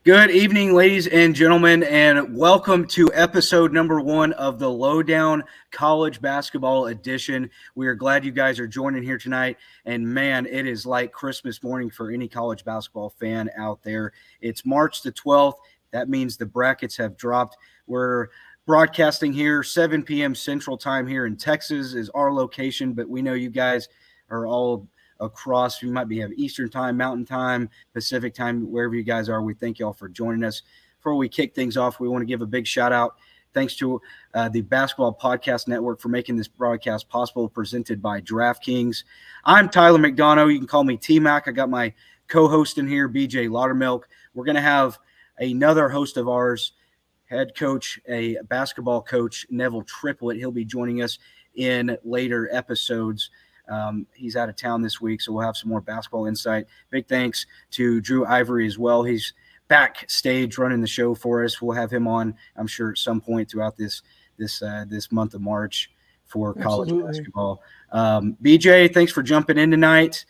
Good evening, ladies and gentlemen, and welcome to episode number 1 of the Lowdown College Basketball Edition. We are glad you guys are joining here tonight, and man, it is like Christmas morning for any college basketball fan out there. It's March the 12th. That means the brackets have dropped. We're broadcasting here 7 p.m. Central Time here in Texas is our location, but we know you guys are all across. We might have Eastern Time, Mountain Time, Pacific Time, wherever you guys are. We thank y'all for joining us. Before we kick things off, we want to give a big shout out. Thanks to the Basketball Podcast Network for making this broadcast possible, presented by DraftKings. I'm Tyler McDonough. You can call me T-Mac. I got my co-host in here, BJ Laudermilk. We're going to have another host of ours, head coach, a basketball coach, Neville Triplett. He'll be joining us in later episodes. He's out of town this week, so we'll have some more basketball insight. Big thanks to Drew Ivory as well. He's backstage running the show for us. We'll have him on, I'm sure, at some point throughout this month of March for college basketball. BJ, thanks for jumping in tonight.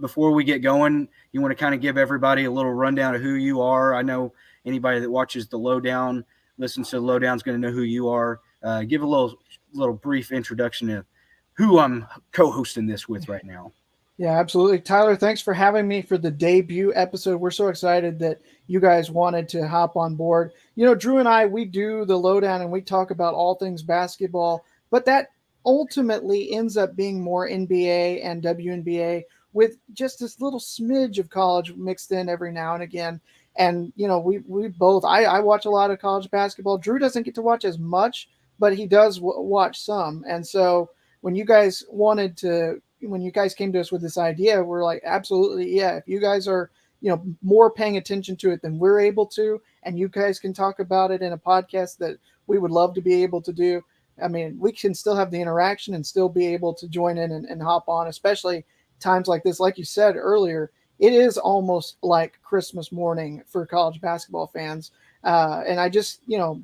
Before we get going, you want to kind of give everybody a little rundown of who you are. I know anybody that watches the Lowdown, listens to the Lowdown, is going to know who you are. Give a little brief introduction to who I'm co-hosting this with right now. Yeah, absolutely. Tyler, thanks for having me for the debut episode. We're so excited that you guys wanted to hop on board. You know, Drew and I, we do the Lowdown and we talk about all things basketball, but that ultimately ends up being more NBA and WNBA with just this little smidge of college mixed in every now and again. And, you know, we both, I watch a lot of college basketball. Drew doesn't get to watch as much, but he does watch some. And so when you guys came to us with this idea, we're like, absolutely, yeah. If you guys are, you know, more paying attention to it than we're able to, and you guys can talk about it in a podcast that we would love to be able to do. I mean, we can still have the interaction and still be able to join in and hop on, especially times like this. Like you said earlier, it is almost like Christmas morning for college basketball fans. And I just, you know,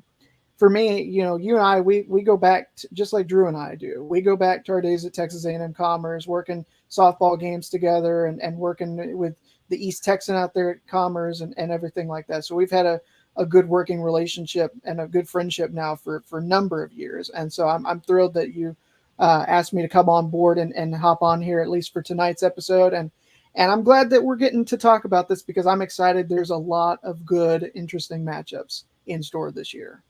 for me, you know, you and I, we go back to, just like Drew and I do. We go back to our days at Texas A&M Commerce, working softball games together and working with the East Texan out there at Commerce and everything like that. So we've had a good working relationship and a good friendship now for a number of years. And so I'm thrilled that you asked me to come on board and hop on here, at least for tonight's episode. And I'm glad that we're getting to talk about this because I'm excited. There's a lot of good, interesting matchups in store this year.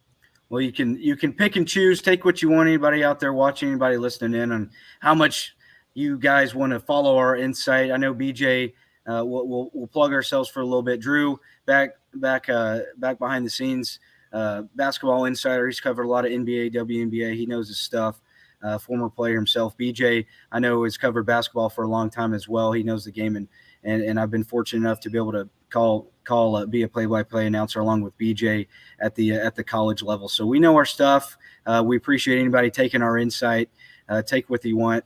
Well, you can pick and choose, take what you want. Anybody out there watching, anybody listening in, on how much you guys want to follow our insight. I know BJ, we'll plug ourselves for a little bit. Drew, back behind the scenes, basketball insider. He's covered a lot of NBA, WNBA. He knows his stuff. Former player himself. BJ, I know, has covered basketball for a long time as well. He knows the game, and I've been fortunate enough to be able to be a play-by-play announcer along with BJ at the college level. So we know our stuff. We appreciate anybody taking our insight. Take what you want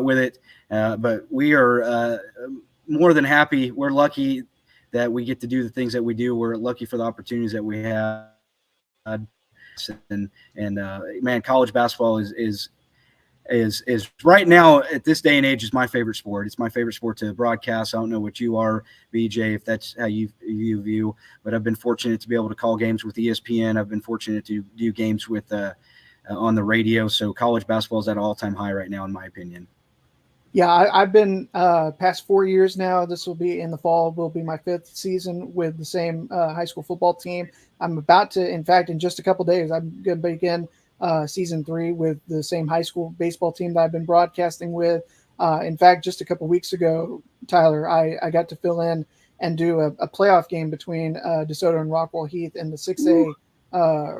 with it. But we are more than happy. We're lucky that we get to do the things that we do. We're lucky for the opportunities that we have. And man, college basketball is right now at this day and age is my favorite sport. It's my favorite sport to broadcast. I don't know what you are, BJ, if that's how you view, but I've been fortunate to be able to call games with ESPN. I've been fortunate to do games with on the radio. So college basketball is at an all-time high right now, in my opinion. Yeah, I've been past 4 years now. This will be in the fall, will be my 5th season with the same high school football team. I'm about to, in fact, in just a couple of days, I'm going to begin season 3 with the same high school baseball team that I've been broadcasting with. In fact, just a couple of weeks ago, Tyler, I got to fill in and do a playoff game between DeSoto and Rockwall Heath in the 6A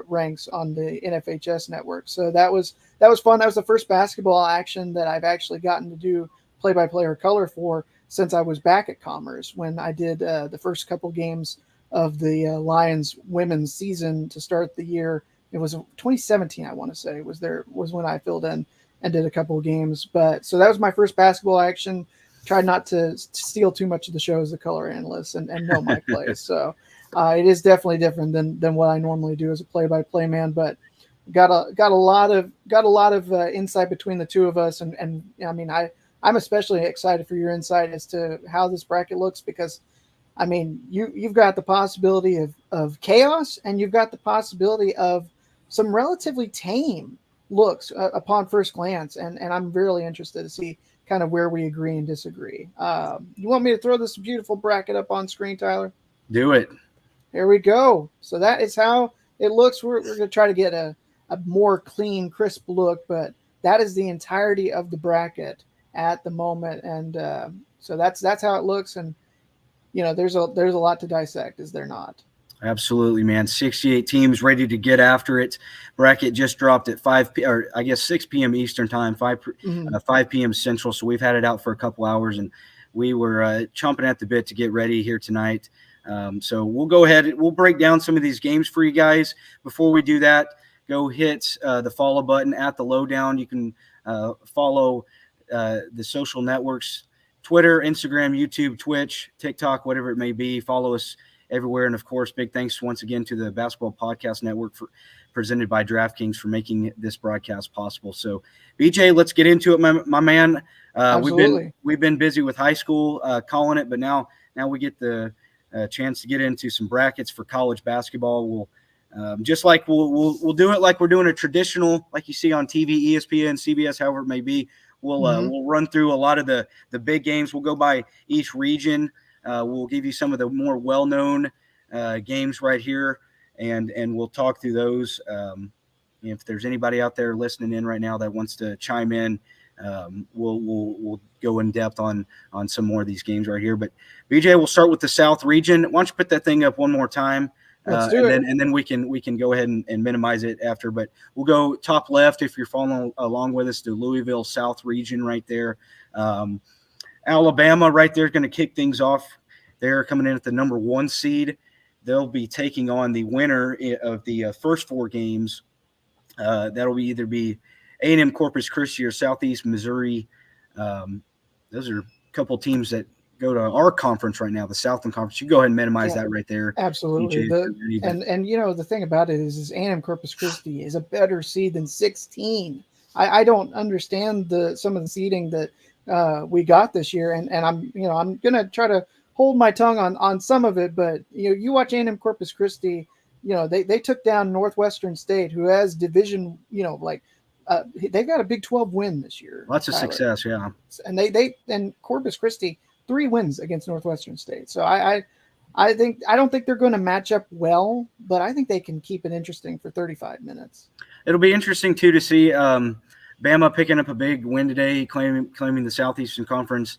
ranks on the NFHS network. So that was fun. That was the first basketball action that I've actually gotten to do play-by-play or color for since I was back at Commerce when I did the first couple games of the Lions women's season to start the year. It was 2017, I want to say, was when I filled in and did a couple of games. But so that was my first basketball action. Tried not to steal too much of the show as a color analyst and know my plays. So it is definitely different than what I normally do as a play-by-play man. But got a lot of insight between the two of us. And I mean, I'm especially excited for your insight as to how this bracket looks because I mean, you've got the possibility of chaos, and you've got the possibility of some relatively tame looks upon first glance, and I'm really interested to see kind of where we agree and disagree. You want me to throw this beautiful bracket up on screen, Tyler? Do it. Here we go. So that is how it looks. We're going to try to get a more clean, crisp look, but that is the entirety of the bracket at the moment, and so that's how it looks. And there's a lot to dissect, is there not? Absolutely, man. 68 teams ready to get after it. Bracket just dropped at 6 p.m. Eastern time, 5 p.m. Central. So we've had it out for a couple hours, and we were chomping at the bit to get ready here tonight. So we'll go ahead. We'll break down some of these games for you guys. Before we do that, go hit the follow button at the Lowdown. You can follow the social networks, Twitter, Instagram, YouTube, Twitch, TikTok, whatever it may be. Follow us everywhere. And of course, big thanks once again to the Basketball Podcast Network presented by DraftKings for making this broadcast possible. So BJ, let's get into it, my man. We've been busy with high school calling it, but now we get the chance to get into some brackets for college basketball. We'll just like we'll do it like we're doing a traditional, like you see on TV, ESPN, CBS, however it may be. We'll run through a lot of the big games. We'll go by each region. We'll give you some of the more well-known games right here, and we'll talk through those. If there's anybody out there listening in right now that wants to chime in, we'll go in depth on some more of these games right here. But BJ, we'll start with the South region. Why don't you put that thing up one more time? Let's do it. And then we can go ahead and minimize it after. But we'll go top left if you're following along with us, to Louisville South region right there. Alabama right there is going to kick things off. They're coming in at the number 1 seed. They'll be taking on the winner of the first 4 games. That'll either be A&M Corpus Christi or Southeast Missouri. Those are a couple teams that go to our conference right now, the Southland Conference. You go ahead and minimize that right there. Absolutely. The thing about it is A&M Corpus Christi is a better seed than 16. I don't understand some of the seeding that we got this year, and I'm gonna try to hold my tongue on some of it, but you watch A&M Corpus Christi, they took down Northwestern State, who has division, they got a Big 12 win this year. Lots of success, yeah. And and Corpus Christi 3 wins against Northwestern State. So I don't think they're going to match up well, but I think they can keep it interesting for 35 minutes. It'll be interesting too to see Bama picking up a big win today, claiming the Southeastern Conference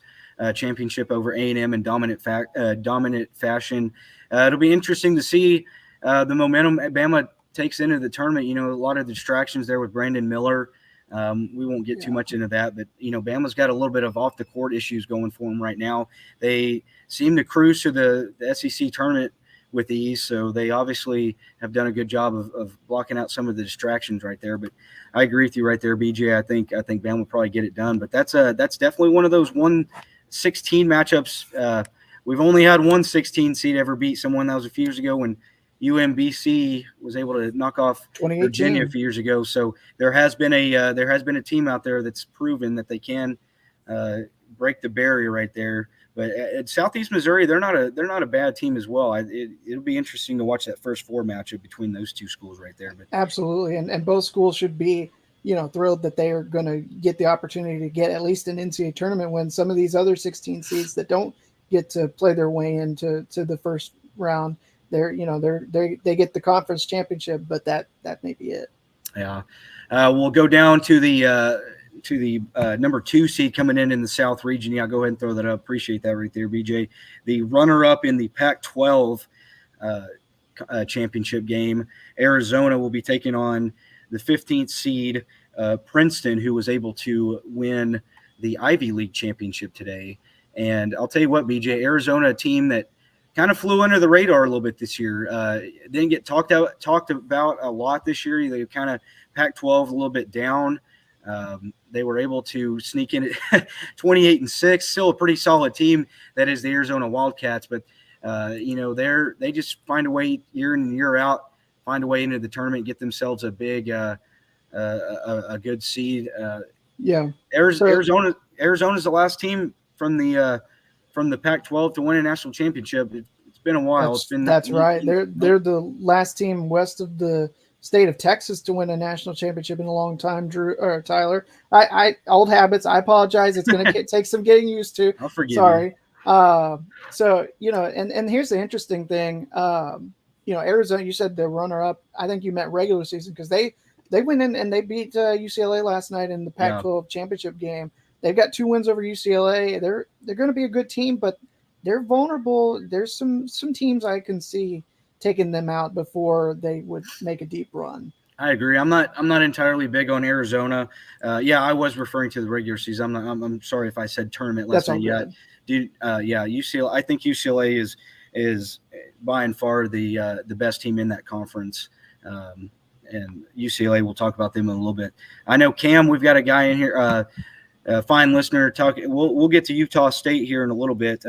championship over A&M in dominant fashion. It'll be interesting to see the momentum Bama takes into the tournament. A lot of the distractions there with Brandon Miller. We won't get too much into that, but Bama's got a little bit of off the court issues going for them right now. They seem to cruise to the SEC tournament with ease, so they obviously have done a good job of blocking out some of the distractions right there. But I agree with you right there, BJ. I think Bama will probably get it done, but that's definitely one of those 1-16 matchups. We've only had 1 16 seed ever beat someone. That was a few years ago when UMBC was able to knock off Virginia a few years ago. So there has been a team out there that's proven that they can break the barrier right there. But at Southeast Missouri, they're not a bad team as well. It'll be interesting to watch that first 4 matchup between those 2 schools right there. But absolutely, and both schools should be thrilled that they are going to get the opportunity to get at least an NCAA tournament when some of these other 16 seeds that don't get to play their way into the first round, they get the conference championship, but that may be it. Yeah, we'll go down to the number 2 seed coming in the South region. Yeah, go ahead and throw that up. Appreciate that right there, BJ. The runner-up in the Pac-12 championship game, Arizona will be taking on the 15th seed Princeton, who was able to win the Ivy League championship today. And I'll tell you what, BJ, Arizona, a team that kind of flew under the radar a little bit this year. Didn't get talked about a lot this year. They kind of Pac-12 a little bit down. They were able to sneak in at 28-6, still a pretty solid team. That is the Arizona Wildcats, but they just find a way year in and year out, find a way into the tournament, get themselves a big, a good seed. Arizona's the last team from the from the Pac-12 to win a national championship. It's been a while. It's been That's right. They're the last team west of the state of Texas to win a national championship in a long time. Drew or Tyler, I old habits. I apologize. It's going to take some getting used to. I'll forgive Sorry. So and here's the interesting thing. Arizona. You said the runner-up. I think you meant regular season because they went in and they beat UCLA last night in the Pac-12 championship game. They've got 2 wins over UCLA. They're going to be a good team, but they're vulnerable. There's some teams I can see taking them out before they would make a deep run. I agree. I'm not entirely big on Arizona. I was referring to the regular season. I'm sorry if I said tournament last night. Yeah, dude. UCLA. I think UCLA is by and far the best team in that conference. And UCLA, we'll talk about them in a little bit. I know Cam. We've got a guy in here. Fine listener talking. We'll get to Utah State here in a little bit.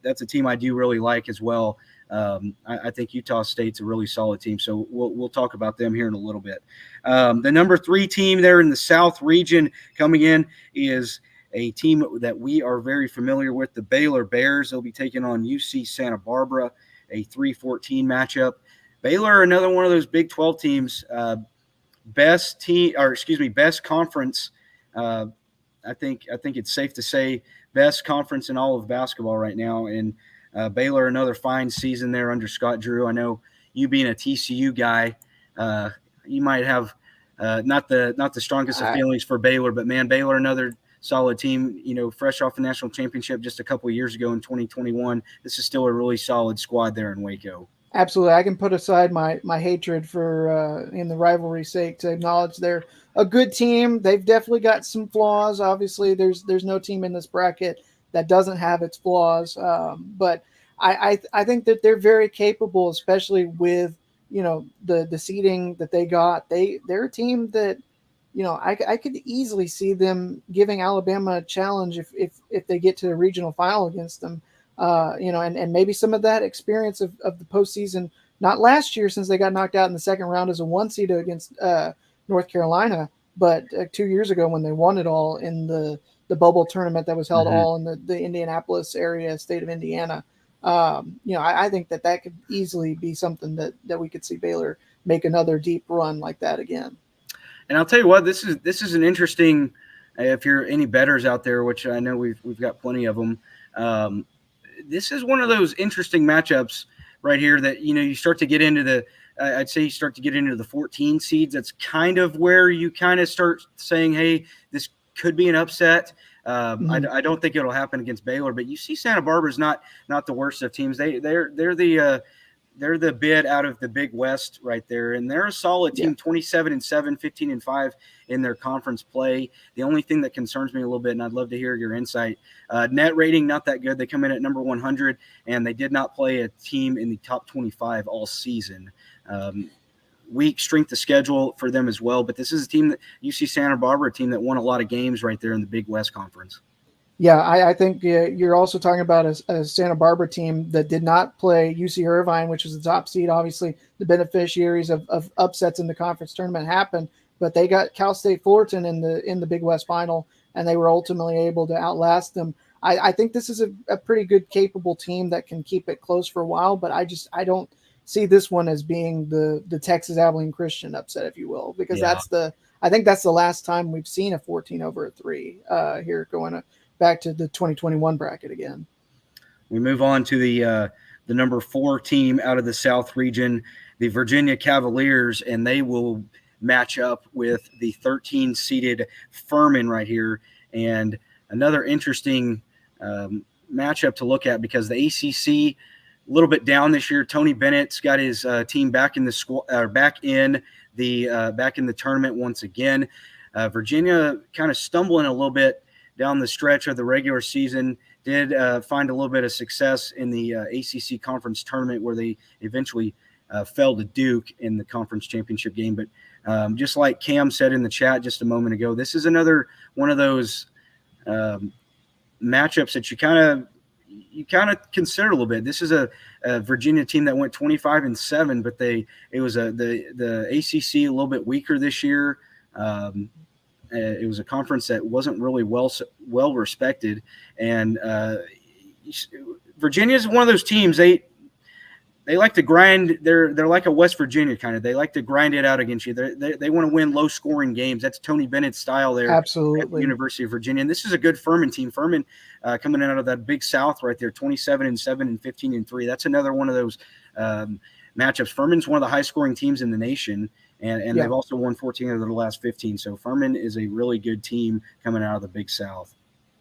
That's a team I do really like as well. I think Utah State's a really solid team, so we'll talk about them here in a little bit. The number 3 team there in the South region coming in is a team that we are very familiar with, the Baylor Bears. They'll be taking on UC Santa Barbara, a 3-14 matchup. Baylor, another one of those Big 12 teams, best conference. I think it's safe to say best conference in all of basketball right now. And Baylor, another fine season there under Scott Drew. I know you being a TCU guy, you might have not the strongest of feelings for Baylor, but man, Baylor, another solid team. Fresh off the national championship just a couple of years ago in 2021. This is still a really solid squad there in Waco. Absolutely. I can put aside my hatred for in the rivalry's sake to acknowledge they're a good team. They've definitely got some flaws. Obviously, there's no team in this bracket that doesn't have its flaws. But I think that they're very capable, especially with the seeding that they got. They're a team that I could easily see them giving Alabama a challenge if they get to the regional final against them. And maybe some of that experience of the postseason, not last year since they got knocked out in the second round as a 1 seed against North Carolina, but 2 years ago when they won it all in the bubble tournament that was held all in the Indianapolis area, state of Indiana. I think that could easily be something that we could see Baylor make another deep run like that again. And I'll tell you what, this is an interesting. If you're any bettors out there, which I know we've got plenty of them. This is one of those interesting matchups right here that, you start to get into I'd say you start to get into the 14 seeds. That's kind of where you kind of start saying, hey, this could be an upset. I don't think it'll happen against Baylor, but you see Santa Barbara's not the worst of teams. They're the bid out of the Big West right there, and they're a solid team, 27-7, 15-5 in their conference play. The only thing that concerns me a little bit, and I'd love to hear your insight, net rating not that good. They come in at number 100, and they did not play a team in the top 25 all season. Weak strength of schedule for them as well, but this is a team that UC Santa Barbara, a team that won a lot of games right there in the Big West Conference. Yeah, I think you're also talking about a Santa Barbara team that did not play UC Irvine, which was the top seed. Obviously, the beneficiaries of upsets in the conference tournament happened, but they got Cal State Fullerton in the Big West final, and they were ultimately able to outlast them. I think this is a pretty good, capable team that can keep it close for a while, but I don't see this one as being the Texas Abilene Christian upset, if you will, because I think that's the last time we've seen a 14 over a 3 here going back to the 2021 bracket again. We move on to the number 4 team out of the South region, the Virginia Cavaliers, and they will match up with the 13-seeded Furman right here. And another interesting matchup to look at because the ACC a little bit down this year. Tony Bennett's got his team back in the back in the tournament once again. Virginia kind of stumbling a little bit down the stretch of the regular season, did find a little bit of success in the ACC conference tournament where they eventually fell to Duke in the conference championship game. But just like Cam said in the chat just a moment ago, this is another one of those matchups that you kind of consider a little bit. This is a Virginia team that went 25-7, but it was the ACC a little bit weaker this year. It was a conference that wasn't really well respected, and Virginia's one of those teams. They like to grind. They're like a West Virginia kind of. They like to grind it out against you. They want to win low scoring games. That's Tony Bennett's style there at the Absolutely. University of Virginia. And this is a good Furman team. Furman coming out of that Big South right there, 27-7 and 15-3. That's another one of those matchups. Furman's one of the high scoring teams in the nation, and they've also won 14 out of their last 15. So Furman is a really good team coming out of the Big South.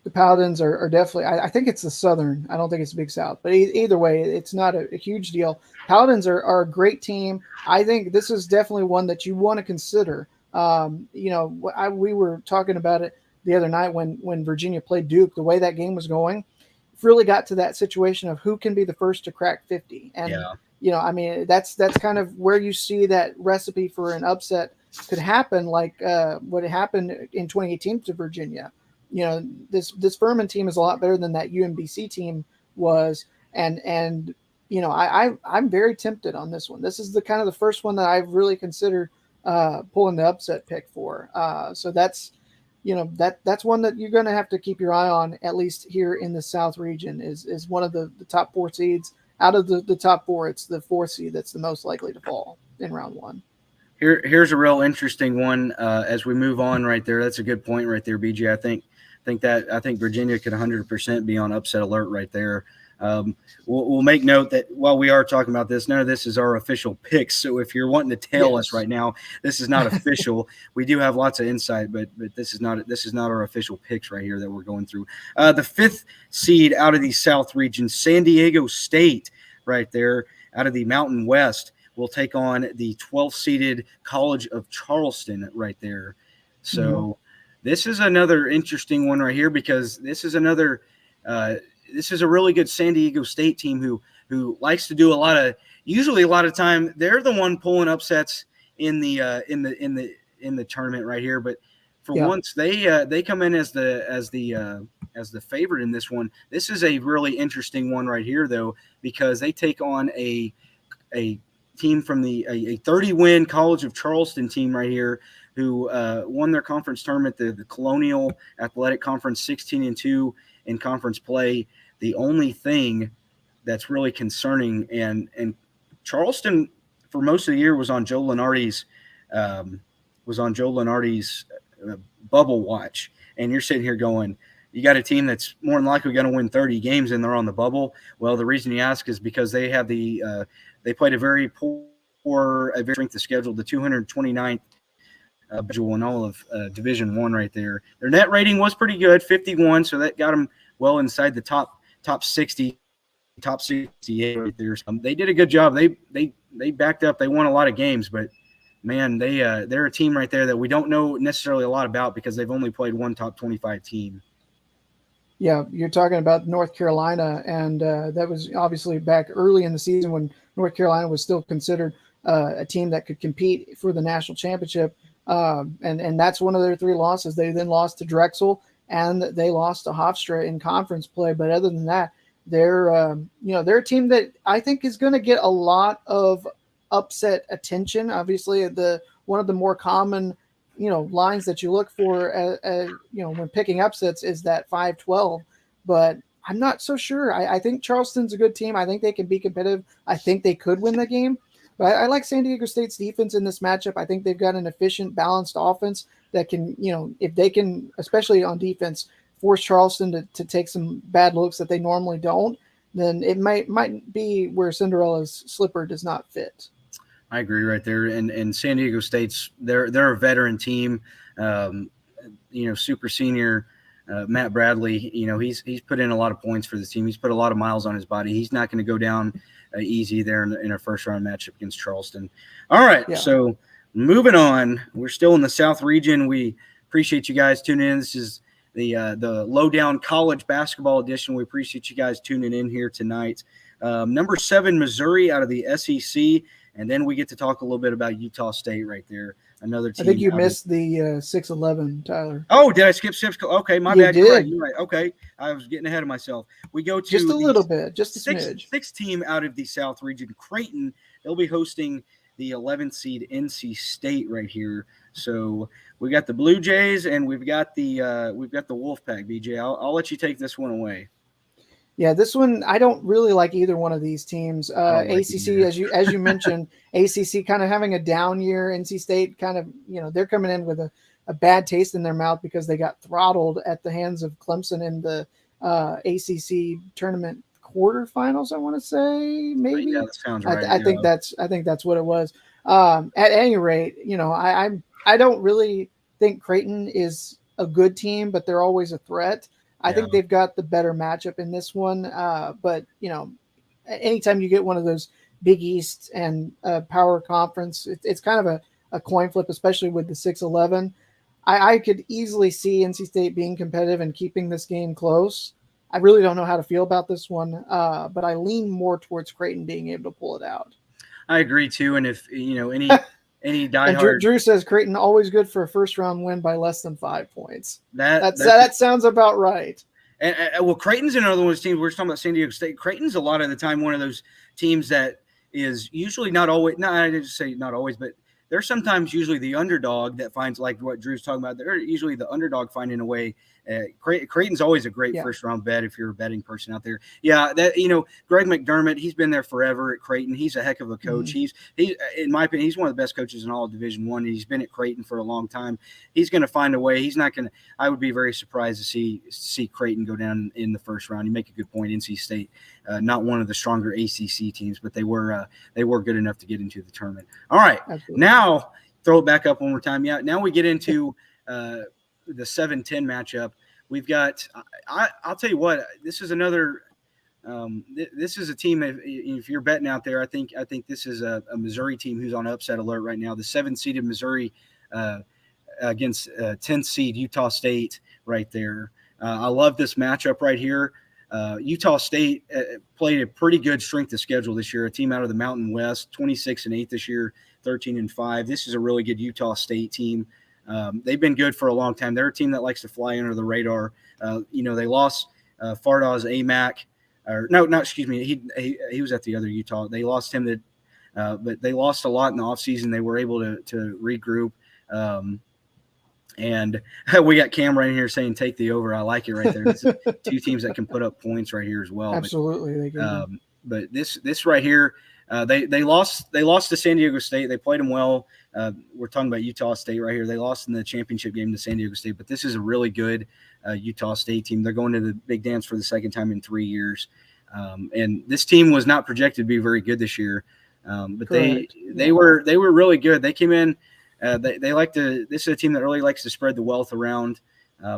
The Paladins are definitely, I think it's the Southern. I don't think it's the Big South, but either way, it's not a huge deal. Paladins are a great team. I think this is definitely one that you want to consider. We were talking about it the other night when Virginia played Duke, the way that game was going, really got to that situation of who can be the first to crack 50. And, that's kind of where you see that recipe for an upset could happen, like what happened in 2018 to Virginia. This Furman team is a lot better than that UMBC team was. And I'm very tempted on this one. This is the kind of the first one that I've really considered pulling the upset pick for. So that's one that you're going to have to keep your eye on, at least here in the South region, is one of the top 4 seeds. Out of the top 4, it's the 4th seed that's the most likely to fall in round 1. Here's a real interesting one as we move on right there. That's a good point right there, BJ. I think Virginia could 100% be on upset alert right there. We'll make note that while we are talking about this, none of this is our official picks. So if you're wanting to tail us right now, this is not official. We do have lots of insight, but this is not our official picks right here that we're going through. The 5th seed out of the South region, San Diego State, right there out of the Mountain West, will take on the 12th seeded College of Charleston right there. So this is another interesting one right here, because this is a really good San Diego State team who likes to do a lot of time they're the one pulling upsets in the tournament right here. But for once they come in as the favorite in this one. This is a really interesting one right here though, because they take on a team from a 30-win College of Charleston team right here, who won their conference tournament, the Colonial Athletic Conference, 16-2 in conference play. The only thing that's really concerning, and Charleston for most of the year was on Joe Lunardi's bubble watch, and you're sitting here going, you got a team that's more than likely going to win 30 games and they're on the bubble. Well, the reason you ask is because they have they played a very poor strength of schedule, the 229th schedule in all of Division I right there. Their net rating was pretty good, 51, so that got them well inside the top 60, top 68 right there. They did a good job. They backed up. They won a lot of games, but man, they're a team right there that we don't know necessarily a lot about because they've only played one top 25 team. Yeah, you're talking about North Carolina, and that was obviously back early in the season when North Carolina was still considered a team that could compete for the national championship. And that's one of their 3 losses. They then lost to Drexel, and they lost to Hofstra in conference play. But other than that, they're a team that I think is going to get a lot of upset attention. Obviously, one of the more common lines that you look for when picking upsets is that 5-12, but I'm not so sure. I think Charleston's a good team. I think they can be competitive. I think they could win the game. But I like San Diego State's defense in this matchup. I think they've got an efficient, balanced offense that can, if they can, especially on defense, force Charleston to take some bad looks that they normally don't, then it might be where Cinderella's slipper does not fit. I agree right there. And San Diego State's they're a veteran team. Super senior Matt Bradley. He's put in a lot of points for this team. He's put a lot of miles on his body. He's not going to go down easy there in a first round matchup against Charleston. All right, So moving on, we're still in the South region. We appreciate you guys tuning in. This is the Lowdown College Basketball Edition. We appreciate you guys tuning in here tonight. Number 7, Missouri out of the SEC. And then we get to talk a little bit about Utah State right there. Another team. I think you missed the 6-11, Tyler. Oh, did I skip? Okay, my bad. Did. Right, you're right. Okay, I was getting ahead of myself. We go to just a little bit, just a smidge. Sixth team out of the South region, Creighton. They'll be hosting the 11th seed NC State right here. So we got the Blue Jays and we've got the Wolfpack. BJ, I'll let you take this one away. Yeah, this one I don't really like either one of these teams. I don't like it ACC, either. as you mentioned, ACC kind of having a down year. NC State kind of, they're coming in with a bad taste in their mouth because they got throttled at the hands of Clemson in the ACC tournament quarterfinals. I want to say maybe. Yeah, that sounds right. I think that's what it was. At any rate, I don't really think Creighton is a good team, but they're always a threat. I Yeah. think they've got the better matchup in this one. But anytime you get one of those Big East and power conference, it's kind of a coin flip, especially with the 6-11. I could easily see NC State being competitive and keeping this game close. I really don't know how to feel about this one, but I lean more towards Creighton being able to pull it out. I agree too. And if any And diehard Drew says Creighton always good for a first round win by less than 5 points. that That sounds about right. and well, Creighton's another one of those teams. We're talking about San Diego State. Creighton's a lot of the time one of those teams that is usually not always. No, I didn't say not always, but they're sometimes usually the underdog that finds, like what Drew's talking about. They're usually the underdog finding a way. Creighton's always a great first round bet if you're a betting person out there. Yeah, Greg McDermott, he's been there forever at Creighton. He's a heck of a coach. Mm-hmm. He's in my opinion, he's one of the best coaches in all of Division I. He's been at Creighton for a long time. He's going to find a way. He's not going to. I would be very surprised to see Creighton go down in the first round. You make a good point. NC State, not one of the stronger ACC teams, but they were good enough to get into the tournament. All right, absolutely. Now throw it back up one more time. Yeah, now we get into the 7-10 matchup. We've got. I'll tell you what. This is another. This is a team. If you're betting out there, I think this is a Missouri team who's on upset alert right now. The 7-seeded Missouri against 10th seed Utah State right there. I love this matchup right here. Utah State played a pretty good strength of schedule this year. A team out of the Mountain West, 26-8 this year, 13-5. This is a really good Utah State team. They've been good for a long time. They're a team that likes to fly under the radar. They lost Fardaz Amac. Excuse me. He was at the other Utah. They lost him, but they lost a lot in the offseason. They were able to regroup. And we got Cam right here saying take the over. I like it right there. This is two teams that can put up points right here as well. Absolutely, they can. But this right here, they lost to San Diego State. They played them well. We're talking about Utah State right here. They lost in the championship game to San Diego State, but this is a really good Utah State team. They're going to the Big Dance for the second time in 3 years. And this team was not projected to be very good this year. But they were really good. They came in. They like to. This is a team that really likes to spread the wealth around.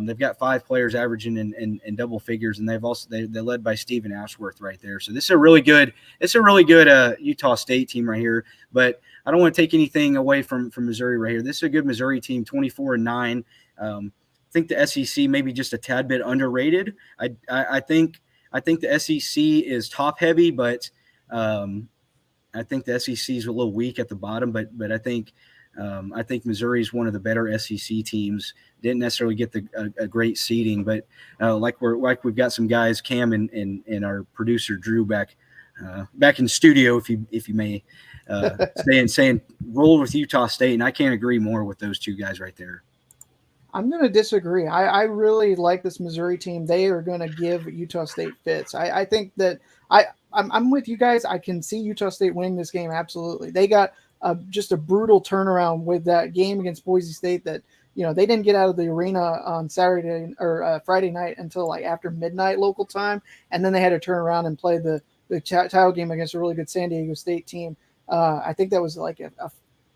They've got 5 players averaging in double figures, and they're led by Stephen Ashworth right there. So this is a really good. It's a really good Utah State team right here. But I don't want to take anything away from Missouri right here. This is a good Missouri team, 24-9. I think the SEC maybe just a tad bit underrated. I think the SEC is top heavy, but I think the SEC is a little weak at the bottom. But I think Missouri is one of the better SEC teams. Didn't necessarily get a great seeding, but we've got some guys, Cam and our producer Drew back in studio, if you may, saying roll with Utah State, and I can't agree more with those two guys right there. I'm going to disagree. I really like this Missouri team. They are going to give Utah State fits. I think that I'm with you guys. I can see Utah State winning this game. Absolutely. They got just a brutal turnaround with that game against Boise State that, they didn't get out of the arena on Saturday or Friday night until like after midnight local time. And then they had to turn around and play the title game against a really good San Diego State team. I think that was like a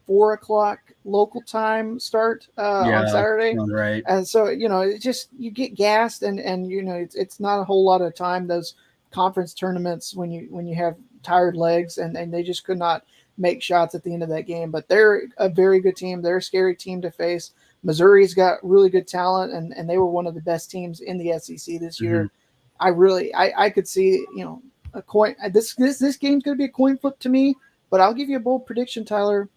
4:00 local time start on Saturday. Right. And so, it's just, you get gassed and it's not a whole lot of time. Those conference tournaments when you have tired legs and they just could not make shots at the end of that game, but they're a very good team. They're a scary team to face. Missouri's got really good talent and they were one of the best teams in the SEC this year. I could see, a coin. This game's going to be a coin flip to me, but I'll give you a bold prediction, Tyler.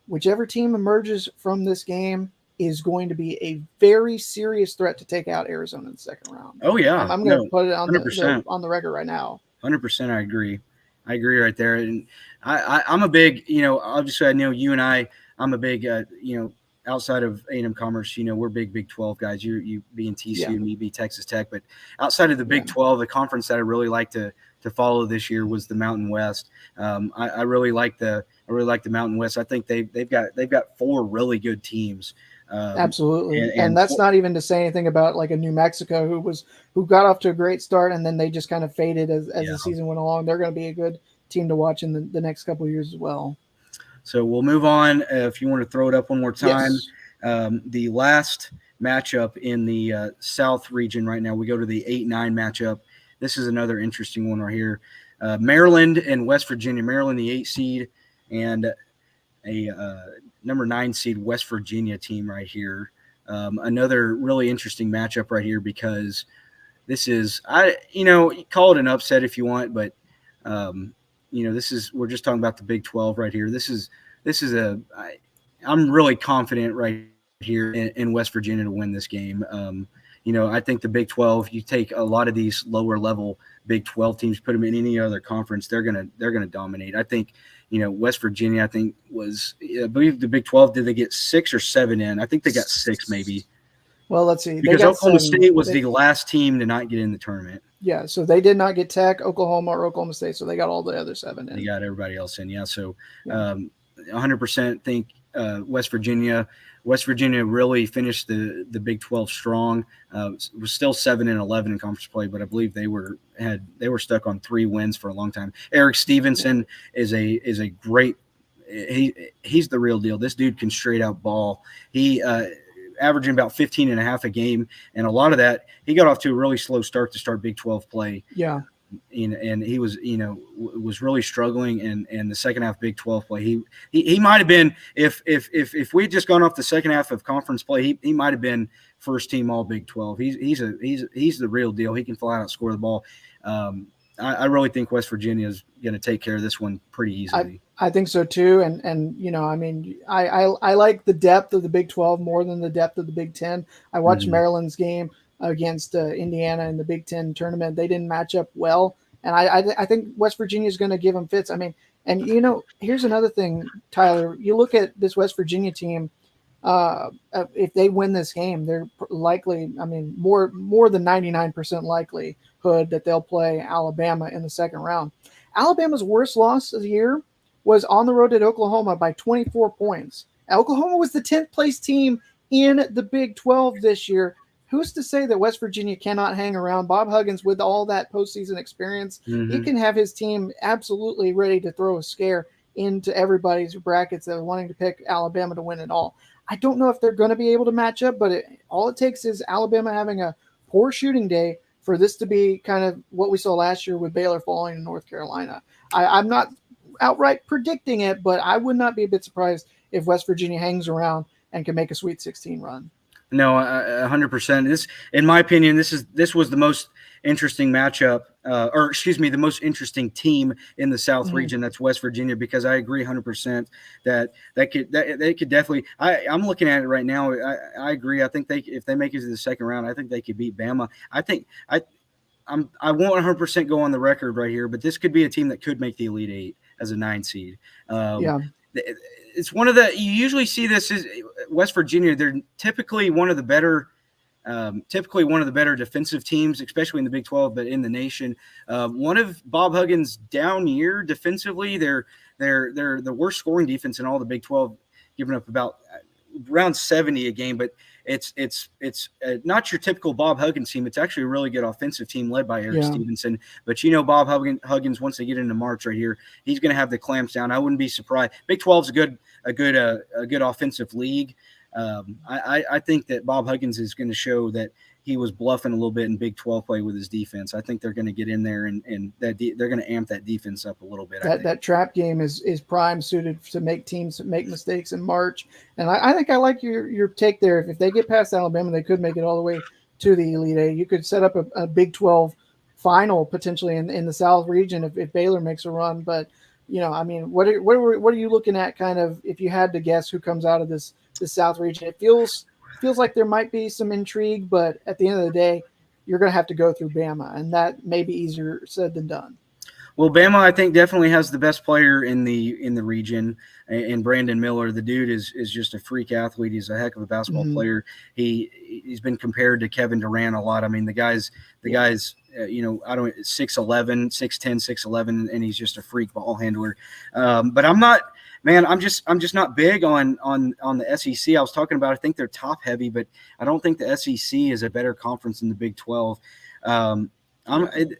Whichever team emerges from this game is going to be a very serious threat to take out Arizona in the second round. Oh yeah, I'm going to put it on the record right now. 100%, I agree. I agree right there, and I'm a big, obviously I know you and I'm a big, outside of A&M Commerce, we're big 12 guys. You being TCU, Yeah. me be Texas Tech, but outside of the Big 12, the conference that I really like to follow this year was the Mountain West. I really like the Mountain West. I think they've got 4 really good teams. Absolutely. And that's not even to say anything about like a New Mexico who got off to a great start and then they just kind of faded as the season went along. They're going to be a good team to watch in the next couple of years as well. So we'll move on. If you want to throw it up one more time, Yes. The last matchup in the South region right now, we go to the 8-9 matchup. This is another interesting one right here. Maryland and West Virginia. Maryland, the 8 seed, and a number 9 seed West Virginia team right here. Another really interesting matchup right here because this is call it an upset if you want, but we're just talking about the Big 12 right here. This is I'm really confident right here in West Virginia to win this game. I think the Big 12, you take a lot of these lower level Big 12 teams, put them in any other conference, they're gonna dominate. I think West Virginia, I believe the Big 12, did they get 6 or 7 in? I think they got 6 maybe. Well, let's see. Because Oklahoma State was the last team to not get in the tournament. Yeah, so they did not get Tech, Oklahoma, or Oklahoma State, so they got all the other 7 in. They got everybody else in, yeah. So 100% think West Virginia really finished the Big 12 strong. Was still 7-11 in conference play, but I believe they were stuck on 3 wins for a long time. Eric Stevenson is a great. He's the real deal. This dude can straight out ball. He averaging about 15.5 a game, and a lot of that he got off to a really slow start to start Big 12 play. Yeah. And he was was really struggling, and the second half Big 12 play he might have been, if we'd just gone off the second half of conference play, he might have been first team all Big 12. He's the real deal. He can flat out score the ball. I really think West Virginia is going to take care of this one pretty easily. I think so too, and I like the depth of the Big 12 more than the depth of the Big 10. I watched Maryland's game against Indiana in the Big 10 tournament. They didn't match up well, and I think West Virginia is going to give them fits. I mean, and here's another thing, Tyler. You look at this West Virginia team. If they win this game, they're likely, more than 99% likelihood that they'll play Alabama in the second round. Alabama's worst loss of the year was on the road at Oklahoma by 24 points. Oklahoma was the 10th place team in the Big 12 this year. Who's to say that West Virginia cannot hang around? Bob Huggins, with all that postseason experience, he can have his team absolutely ready to throw a scare into everybody's brackets that are wanting to pick Alabama to win it all. I don't know if they're going to be able to match up, but all it takes is Alabama having a poor shooting day for this to be kind of what we saw last year with Baylor falling to North Carolina. I'm not outright predicting it, but I would not be a bit surprised if West Virginia hangs around and can make a Sweet 16 run. No, 100%. This, in my opinion, this was the most interesting matchup, the most interesting team in the South region. That's West Virginia, because I agree 100% that they could definitely. I'm looking at it right now. I agree. I think if they make it to the second round, I think they could beat Bama. I won't 100% go on the record right here, but this could be a team that could make the Elite Eight as a 9 seed. It's one of the, you usually see this is West Virginia. They're typically one of the better defensive teams, especially in the Big 12, but in the nation. One of Bob Huggins' down year defensively, they're the worst scoring defense in all the Big 12, giving up about around 70 a game, but it's not your typical Bob Huggins team. It's actually a really good offensive team led by Eric Stevenson. But Bob Huggins, once they get into March right here, he's going to have the clamps down. I wouldn't be surprised. Big 12 is a good offensive league. I think that Bob Huggins is going to show that he was bluffing a little bit in Big 12 play with his defense. I think they're going to get in there and that they're going to amp that defense up a little bit. That trap game is prime suited to make teams make mistakes in March. And I think I like your take there. If they get past Alabama, they could make it all the way to the Elite Eight. You could set up a Big 12 final potentially in the South region if Baylor makes a run. But, what are you looking at kind of if you had to guess who comes out of this South region? It feels like there might be some intrigue, but at the end of the day, you're going to have to go through Bama, and that may be easier said than done. Well, Bama, I think definitely has the best player in the region, and Brandon Miller. The dude is just a freak athlete. He's a heck of a basketball player. He's been compared to Kevin Durant a lot. I mean, the guy's I don't 6'11", 6'10", 6'11", and he's just a freak ball handler. But I'm not. Man, I'm just not big on the SEC. I was talking about, I think they're top heavy, but I don't think the SEC is a better conference than the Big 12.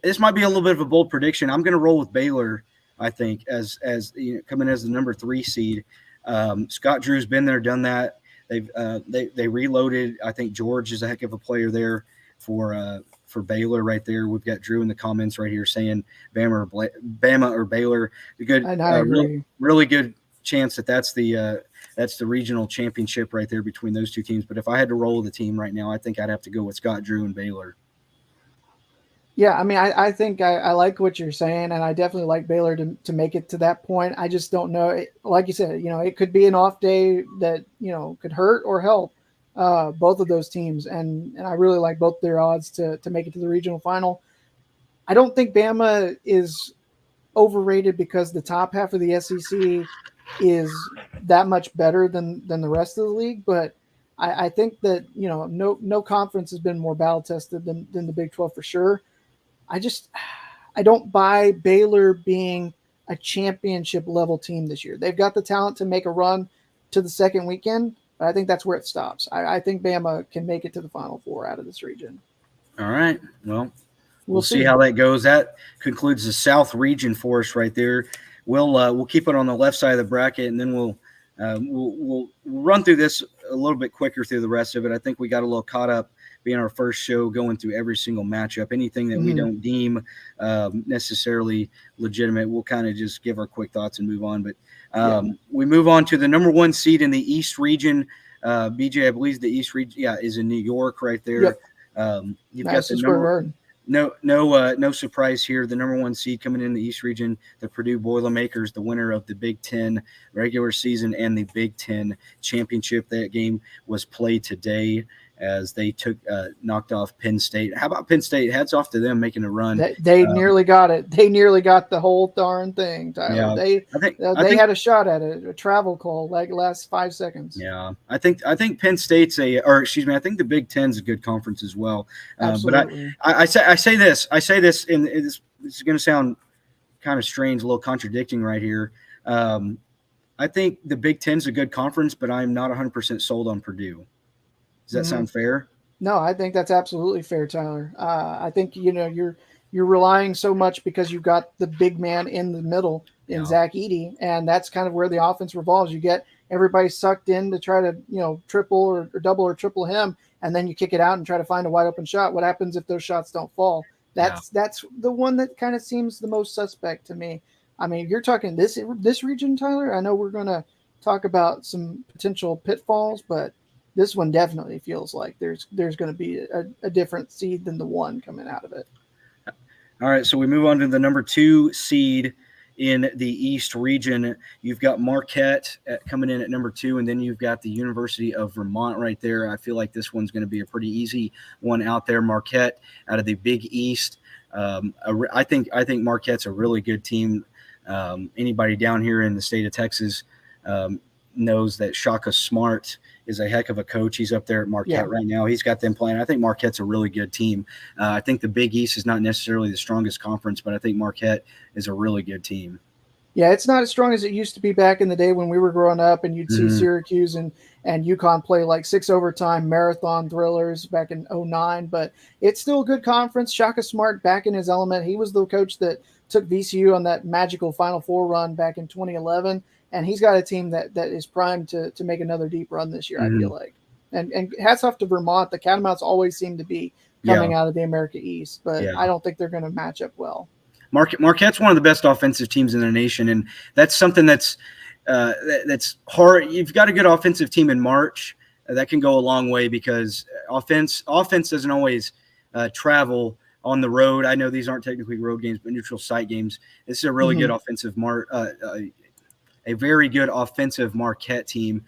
This might be a little bit of a bold prediction. I'm going to roll with Baylor, I think, as coming as the number 3 seed. Scott Drew's been there, done that. They reloaded. I think George is a heck of a player there for Baylor right there. We've got Drew in the comments right here saying Bama or Baylor. A good, really good chance that's the regional championship right there between those two teams. But if I had to roll the team right now, I think I'd have to go with Scott Drew and Baylor. Yeah, I mean, I think I like what you're saying, and I definitely like Baylor to make it to that point. I just don't know. Like you said, it could be an off day that, could hurt or help both of those teams. And I really like both their odds to make it to the regional final. I don't think Bama is overrated because the top half of the SEC is that much better than the rest of the league. But I think that, no conference has been more battle tested than the Big 12 for sure. I don't buy Baylor being a championship level team this year. They've got the talent to make a run to the second weekend, but I think that's where it stops. I think Bama can make it to the Final Four out of this region. All right. Well, we'll see how that goes. That concludes the South region for us right there. We'll keep it on the left side of the bracket, and then we'll run through this a little bit quicker through the rest of it. I think we got a little caught up being our first show, going through every single matchup. Anything that we don't deem necessarily legitimate, we'll kind of just give our quick thoughts and move on. But we move on to the number 1 seed in the East region. BJ, I believe the East region, is in New York right there. Yep. You've got the number. No surprise here. The number 1 seed coming in the East region, the Purdue Boilermakers, the winner of the Big Ten regular season and the Big Ten championship. That game was played today as they knocked off Penn State. How about Penn State? Hats off to them making a run. They nearly got it. They nearly got the whole darn thing, Tyler. Yeah, they had a shot at it, a travel call, like last 5 seconds. Yeah, I think Penn State's I think the Big Ten's a good conference as well. Absolutely. But I say this, and this is going to sound kind of strange, a little contradicting right here. I think the Big Ten's a good conference, but I'm not 100% sold on Purdue. Does that sound fair? No, I think that's absolutely fair, Tyler. I think you're relying so much because you've got the big man in the middle in Zach Edey, and that's kind of where the offense revolves. You get everybody sucked in to try to triple or double or triple him, and then you kick it out and try to find a wide open shot. What happens if those shots don't fall? That's the one that kind of seems the most suspect to me. I mean, you're talking this region, Tyler. I know we're going to talk about some potential pitfalls, but this one definitely feels like there's going to be a different seed than the one coming out of it. All right, so we move on to the number 2 seed in the East region. You've got Marquette coming in at number 2, and then you've got the University of Vermont right there. I feel like this one's going to be a pretty easy one out there. Marquette out of the Big East. I think Marquette's a really good team. Anybody down here in the state of Texas knows that Shaka Smart is a heck of a coach. He's up there at Marquette right now. He's got them playing. I think Marquette's a really good team. I think the Big East is not necessarily the strongest conference, but I think Marquette is a really good team. Yeah, it's not as strong as it used to be back in the day when we were growing up and you'd see Syracuse and UConn play like 6 overtime marathon thrillers back in 2009, but it's still a good conference. Shaka Smart back in his element. He was the coach that took VCU on that magical Final Four run back in 2011. And he's got a team that is primed to make another deep run this year, I feel like. And hats off to Vermont. The Catamounts always seem to be coming out of the America East, but I don't think they're going to match up well. Marquette's one of the best offensive teams in the nation, and that's something that's hard. You've got a good offensive team in March. That can go a long way because offense doesn't always travel on the road. I know these aren't technically road games, but neutral site games. This is a really good offensive a very good offensive Marquette team.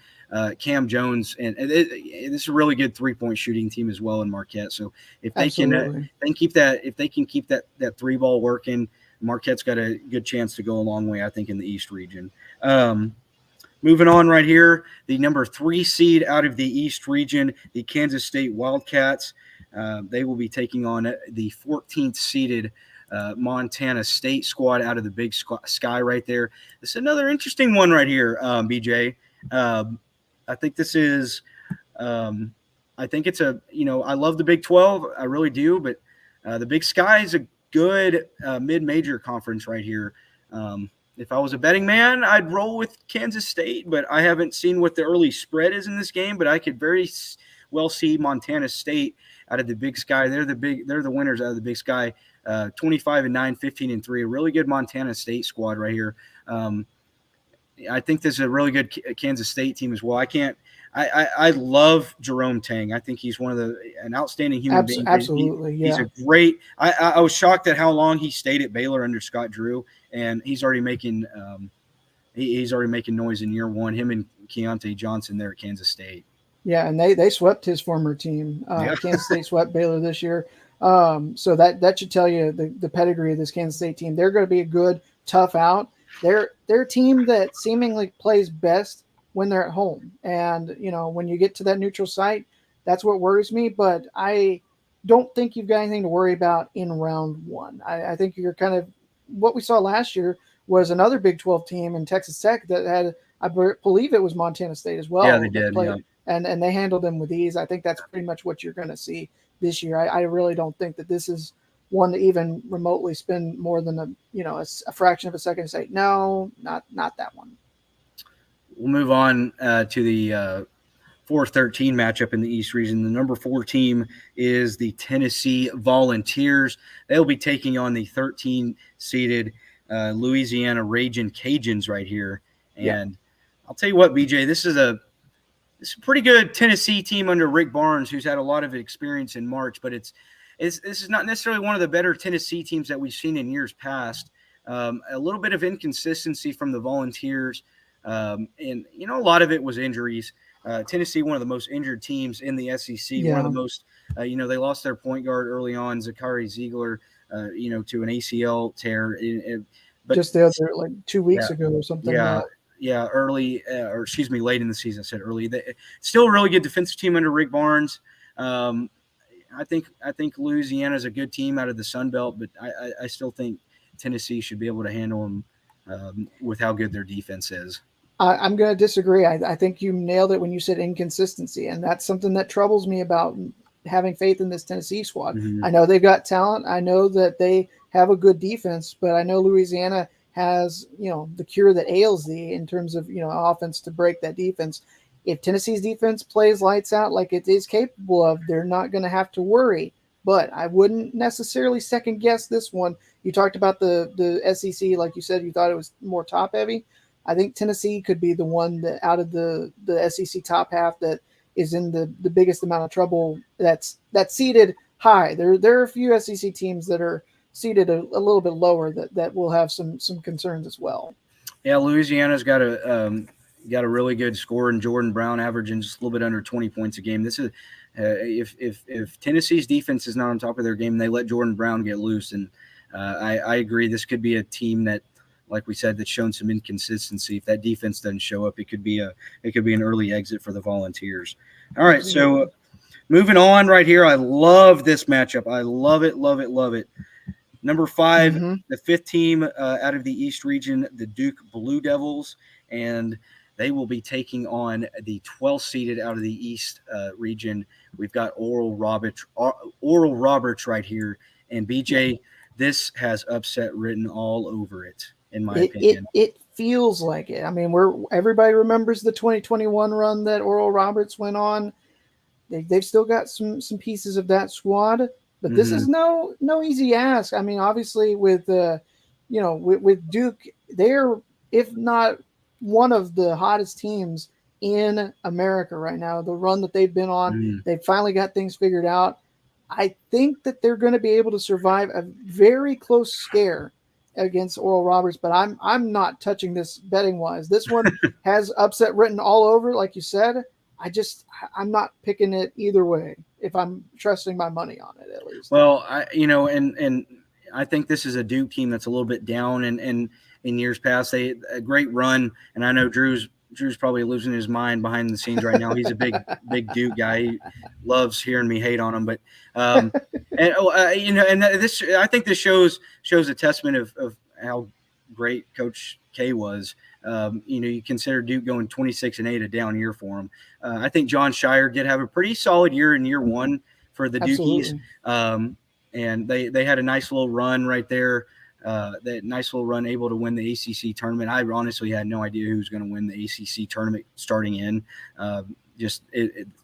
Cam Jones, and this is a really good 3-point shooting team as well in Marquette. So if they can keep that 3 ball working, Marquette's got a good chance to go a long way, I think, in the East region. Moving on right here, the number 3 seed out of the East region, the Kansas State Wildcats. They will be taking on the 14th seeded Montana State squad out of the Big Sky right there. This is another interesting one right here, BJ. I think this is I think it's I love the Big 12. I really do, but the Big Sky is a good mid-major conference right here. If I was a betting man, I'd roll with Kansas State, but I haven't seen what the early spread is in this game, but I could very well see Montana State out of the Big Sky. They're the winners out of the Big Sky, 25-9, 15-3, a really good Montana State squad right here. I think this is a really good Kansas State team as well. I love Jerome Tang. I think he's an outstanding human being. Absolutely, yeah. He's a great. I was shocked at how long he stayed at Baylor under Scott Drew, and he's already making noise in year one. Him and Keontae Johnson there at Kansas State. Yeah, and they swept his former team. Kansas State swept Baylor this year. So that should tell you the pedigree of this Kansas State team. They're going to be a good, tough out. They're a team that seemingly plays best when they're at home. And, when you get to that neutral site, that's what worries me. But I don't think you've got anything to worry about in round one. I think you're kind of what we saw last year was another Big 12 team in Texas Tech that had, I believe it was Montana State as well. Yeah, they did. Yeah. And they handled them with ease. I think that's pretty much what you're going to see this year. I really don't think that this is one to even remotely spend more than a fraction of a second to say, no, not that one. We'll move on to the 4-13 matchup in the East region. The number 4 team is the Tennessee Volunteers. They'll be taking on the 13-seeded Louisiana Ragin' Cajuns right here. And I'll tell you what, BJ, this is a pretty good Tennessee team under Rick Barnes, who's had a lot of experience in March, but this is not necessarily one of the better Tennessee teams that we've seen in years past. A little bit of inconsistency from the Volunteers. And, a lot of it was injuries. Tennessee, one of the most injured teams in the SEC, one of the most, they lost their point guard early on, Zachary Ziegler, to an ACL tear. But just the other, like 2 weeks ago or something. Early, late in the season. I said early. Still a really good defensive team under Rick Barnes. I think Louisiana is a good team out of the Sun Belt, but I still think Tennessee should be able to handle them with how good their defense is. I'm going to disagree. I think you nailed it when you said inconsistency, and that's something that troubles me about having faith in this Tennessee squad. Mm-hmm. I know they've got talent. I know that they have a good defense, but I know Louisiana has, the cure that ails thee in terms of, offense to break that defense. If Tennessee's defense plays lights out like it is capable of, they're not going to have to worry. But I wouldn't necessarily second guess this one. You talked about the SEC, like you said, you thought it was more top heavy. I think Tennessee could be the one that out of the SEC top half that is in the biggest amount of trouble. That's seated high. There are a few SEC teams that are seated a little bit lower that will have some concerns as well. Yeah, Louisiana's got a really good scorer in Jordan Brown, averaging just a little bit under 20 points a game. This is if Tennessee's defense is not on top of their game, they let Jordan Brown get loose. And I agree, this could be a team that, like we said, that's shown some inconsistency. If that defense doesn't show up, it could be an early exit for the Volunteers. All right, so moving on right here, I love this matchup. I love it, love it, love it. Number 5, the 5th team out of the East region, the Duke Blue Devils, and they will be taking on the 12th seeded out of the East region. We've got Oral Roberts right here, and BJ, this has upset written all over it. In my opinion, it feels like it. I mean, everybody remembers the 2021 run that Oral Roberts went on. They've still got some pieces of that squad, but this is no easy ask. I mean, obviously with Duke, they're, if not one of the hottest teams in America right now. The run that they've been on, they've finally got things figured out. I think that they're going to be able to survive a very close scare against Oral Roberts, but I'm not touching this betting wise. This one has upset written all over, like you said. I'm not picking it either way if I'm trusting my money on it, at least. Well, and I think this is a Duke team that's a little bit down, and in years past, they a great run, and I know Drew's probably losing his mind behind the scenes right now. He's a big Duke guy. He loves hearing me hate on him, but and and this I think this shows a testament of how great Coach K was. You consider Duke going 26-8, a down year for him. I think John Shire did have a pretty solid year in year one for the Dukies. And they had a nice little run right there. That nice little run, able to win the ACC tournament. I honestly had no idea who was going to win the ACC tournament starting in.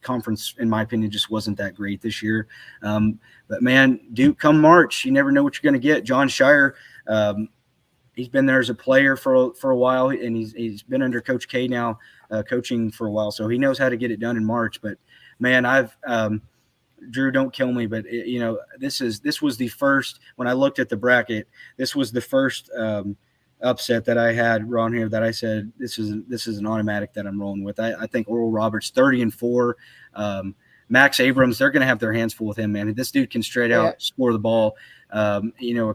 Conference, in my opinion, just wasn't that great this year. But man, Duke come March, you never know what you're going to get. John Shire, he's been there as a player for a while, and he's been under Coach K now, coaching for a while, so he knows how to get it done in March. But man, Drew, don't kill me, but this was the first, when I looked at the bracket, this was the first upset that I had on here that I said this is an automatic that I'm rolling with. I think Oral Roberts 30-4, Max Abrams, they're going to have their hands full with him, man. This dude can straight out score the ball. A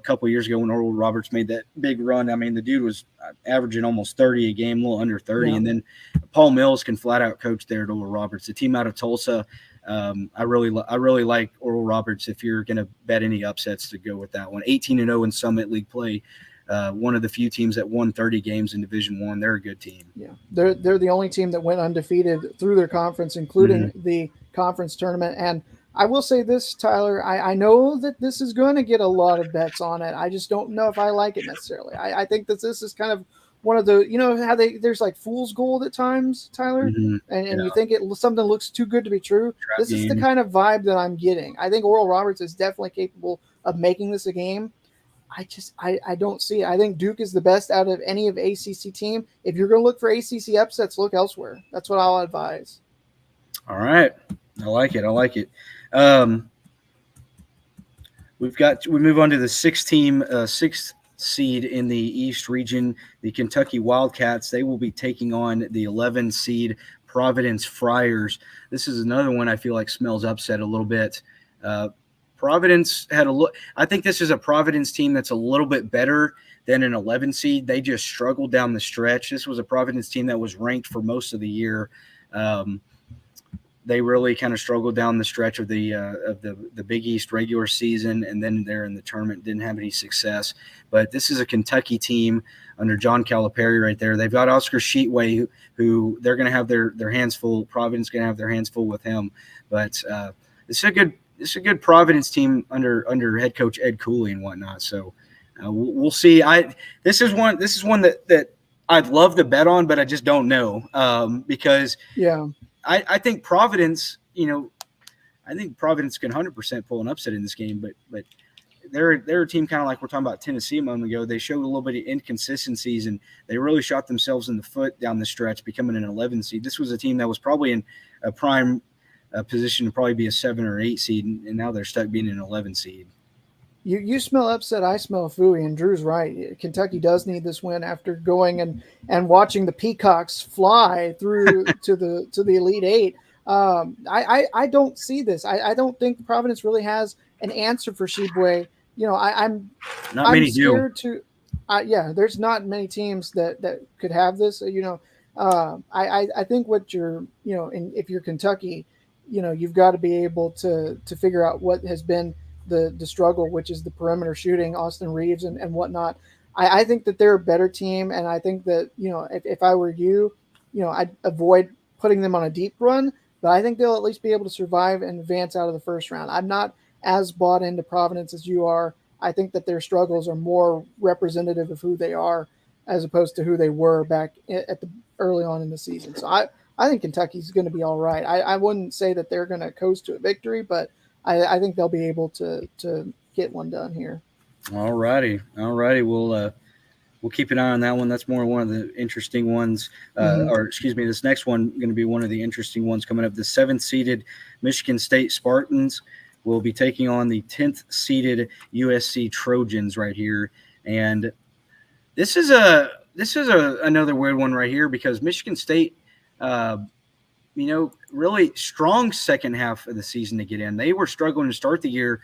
couple of years ago when Oral Roberts made that big run, I mean, the dude was averaging almost 30 a game, a little under 30. And then Paul Mills can flat out coach there at Oral Roberts, the team out of Tulsa. I really like Oral Roberts. If you're going to bet any upsets, to go with that one. 18-0 in Summit League play. One of the few teams that won 30 games in Division I. They're a good team. Yeah, they're the only team that went undefeated through their conference, including the conference tournament. And I will say this, Tyler, I know that this is going to get a lot of bets on it. I just don't know if I like it necessarily. I think that this is kind of one of the, how there's like fool's gold at times, Tyler, and you think something looks too good to be true. This is the kind of vibe that I'm getting. I think Oral Roberts is definitely capable of making this a game. I don't see it. I think Duke is the best out of any of ACC team. If you're going to look for ACC upsets, look elsewhere. That's what I'll advise. All right. I like it. We move on to the sixth seed in the East region, the Kentucky Wildcats. They will be taking on the 11 seed Providence Friars. This is another one I feel like smells upset a little bit. Providence had a look. I think this is a Providence team that's a little bit better than an 11 seed. They just struggled down the stretch. This was a Providence team that was ranked for most of the year. They really kind of struggled down the stretch of the Big East regular season, and then there in the tournament didn't have any success. But this is a Kentucky team under John Calipari right there. They've got Oscar Sheetway, who they're going to have their hands full. Providence going to have their hands full with him. But it's a good Providence team under head coach Ed Cooley and whatnot. So we'll see. This is one that I'd love to bet on, but I just don't know because I think Providence, I think Providence can 100% pull an upset in this game, but they're a team kind of like we're talking about Tennessee a moment ago. They showed a little bit of inconsistencies, and they really shot themselves in the foot down the stretch, becoming an 11 seed. This was a team that was probably in a prime position to probably be a 7 or 8 seed, and now they're stuck being an 11 seed. You smell upset, I smell phooey, and Drew's right. Kentucky does need this win after going and watching the Peacocks fly through to the Elite Eight. I don't see this. I don't think Providence really has an answer for Sheetway. I'm scared to. There's not many teams that could have this. I think what you're if you're Kentucky, you've got to be able to figure out what has been the struggle, which is the perimeter shooting, Austin Reeves and whatnot. I think that they're a better team, and I think that if I were you, I'd avoid putting them on a deep run, but I think they'll at least be able to survive and advance out of the first round. I'm not as bought into Providence as you are. I think that their struggles are more representative of who they are as opposed to who they were back at the early on in the season. So I think Kentucky's going to be all right. I wouldn't say that they're going to coast to a victory, but I think they'll be able to get one done here. All righty. We'll keep an eye on that one. That's more one of the interesting ones. This next one going to be one of the interesting ones coming up. The 7th-seeded Michigan State Spartans will be taking on the 10th-seeded USC Trojans right here. And this is another weird one right here because Michigan State really strong second half of the season to get in. They were struggling to start the year.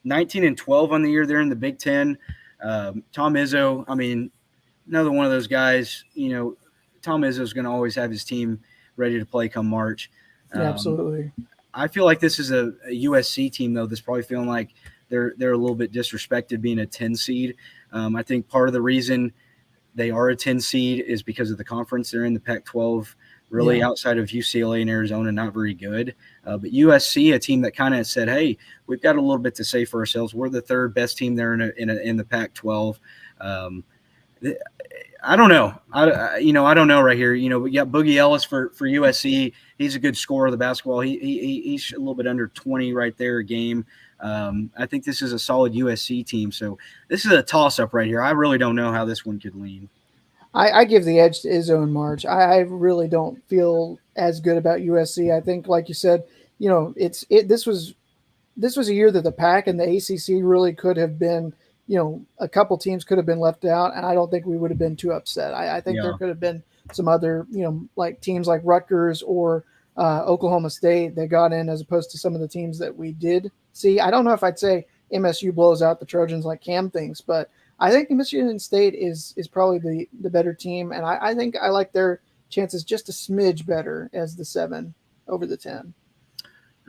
19-12 on the year. They're in the Big Ten. Tom Izzo, I mean, another one of those guys. Tom Izzo's going to always have his team ready to play come March. Yeah, absolutely. I feel like this is a USC team though that's probably feeling like they're a little bit disrespected being a 10 seed. I think part of the reason they are a 10 seed is because of the conference they're in, the Pac-12. Really, outside of UCLA and Arizona, not very good. But USC, a team that kind of said, "Hey, we've got a little bit to say for ourselves. We're the third best team there in the Pac-12." I don't know. I don't know right here. We got Boogie Ellis for USC. He's a good scorer of the basketball. He's a little bit under 20 right there a game. I think this is a solid USC team. So this is a toss-up right here. I really don't know how this one could lean. I give the edge to Izzo in March. I really don't feel as good about USC. I think, like you said, this was a year that the Pac and the ACC really could have been, a couple teams could have been left out, and I don't think we would have been too upset. I think there could have been some other, like teams like Rutgers or Oklahoma State that got in as opposed to some of the teams that we did see. I don't know if I'd say MSU blows out the Trojans like Cam thinks, but I think Michigan State is probably the better team, and I think I like their chances just a smidge better as the 7 over the 10.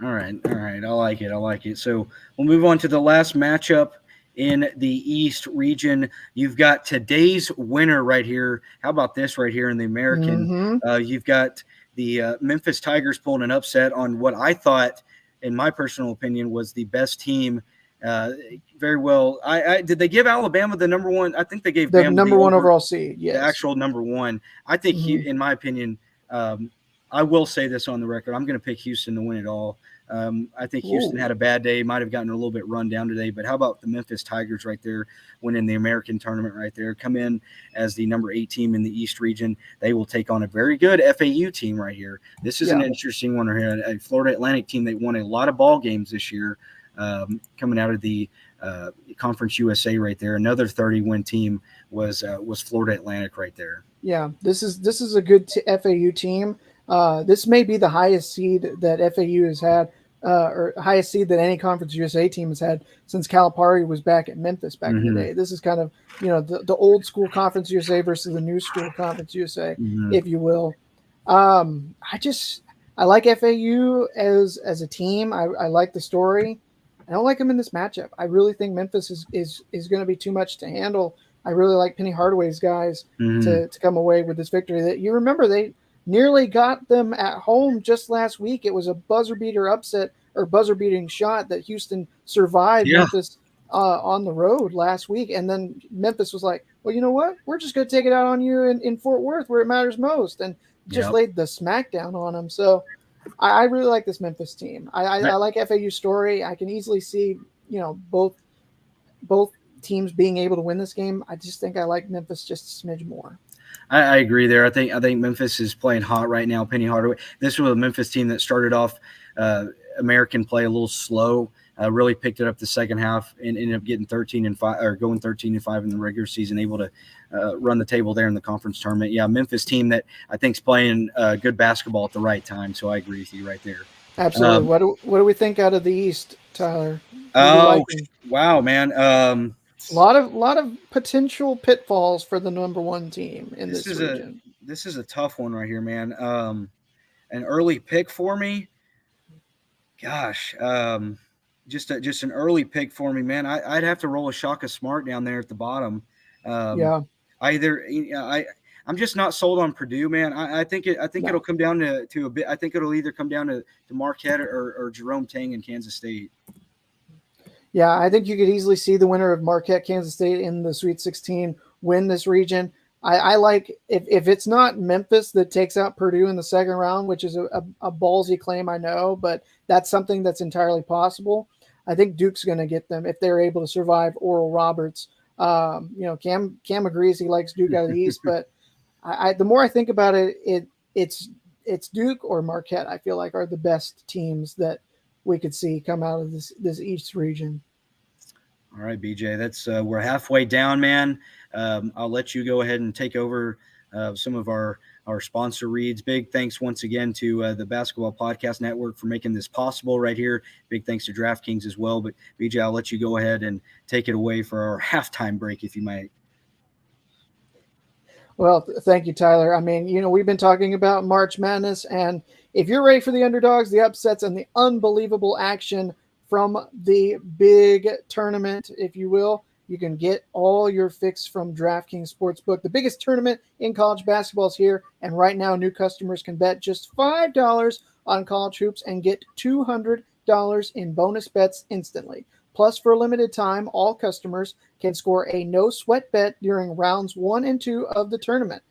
All right. I like it. So we'll move on to the last matchup in the East region. You've got today's winner right here. How about this right here in the American? You've got the Memphis Tigers pulling an upset on what I thought, in my personal opinion, was the best team. Very well. Did they give Alabama the number one? I think they gave the Bama number one overall seed. Yes, the actual number one. I think, in my opinion, I will say this on the record. I'm going to pick Houston to win it all. I think Houston had a bad day, might have gotten a little bit run down today. But how about the Memphis Tigers right there, winning the American tournament right there, come in as the number 8 team in the East region. They will take on a very good FAU team right here. This is an interesting one right here. A Florida Atlantic team that won a lot of ball games this year. Coming out of the Conference USA right there. Another 30-win team was Florida Atlantic right there. Yeah, this is a good FAU team. This may be the highest seed that FAU has had, or highest seed that any Conference USA team has had since Calipari was back at Memphis back in the day. This is kind of the old school Conference USA versus the new school Conference USA, if you will. I like FAU as a team. I like the story. I don't like them in this matchup. I really think Memphis is going to be too much to handle. I really like Penny Hardaway's guys to come away with this victory. That you remember they nearly got them at home just last week. It was a buzzer beater upset or buzzer beating shot that Houston survived Memphis on the road last week. And then Memphis was like, well, you know what? We're just going to take it out on you in Fort Worth where it matters most. And just laid the smackdown on them. So I really like this Memphis team. I like FAU's story. I can easily see, both teams being able to win this game. I just think I like Memphis just a smidge more. I agree there. I think Memphis is playing hot right now. Penny Hardaway. This was a Memphis team that started off American play a little slow. Really picked it up the second half and ended up getting 13-5 or going 13-5 in the regular season, able to run the table there in the conference tournament. Yeah, Memphis team that I think is playing good basketball at the right time. So I agree with you right there. Absolutely. What do we think out of the East, Tyler? Wow, man. A lot of potential pitfalls for the number 1 team in this region. This is a tough one right here, man. An early pick for me. Gosh, just an early pick for me, man. I'd have to roll a Shaka Smart down there at the bottom. I'm just not sold on Purdue, man. I think it'll come down to a bit. I think it'll either come down to Marquette or Jerome Tang in Kansas State. Yeah, I think you could easily see the winner of Marquette, Kansas State in the Sweet 16 win this region. I like if it's not Memphis that takes out Purdue in the second round, which is a ballsy claim, I know, but that's something that's entirely possible. I think Duke's going to get them if they're able to survive Oral Roberts. Cam agrees he likes Duke out of the East, but the more I think about it, it's Duke or Marquette. I feel like are the best teams that we could see come out of this East region. All right, BJ, that's we're halfway down, man. I'll let you go ahead and take over some of our sponsor reads. Big thanks once again to the Basketball Podcast Network for making this possible right here. Big thanks to DraftKings as well. But BJ, I'll let you go ahead and take it away for our halftime break, if you might. Well, thank you, Tyler. I mean, we've been talking about March Madness, and if you're ready for the underdogs, the upsets, and the unbelievable action from the big tournament, if you will, you can get all your fix from DraftKings Sportsbook. The biggest tournament in college basketball is here, and right now new customers can bet just $5 on college hoops and get $200 in bonus bets instantly. Plus, for a limited time, all customers can score a no-sweat bet during rounds 1 and 2 of the tournament.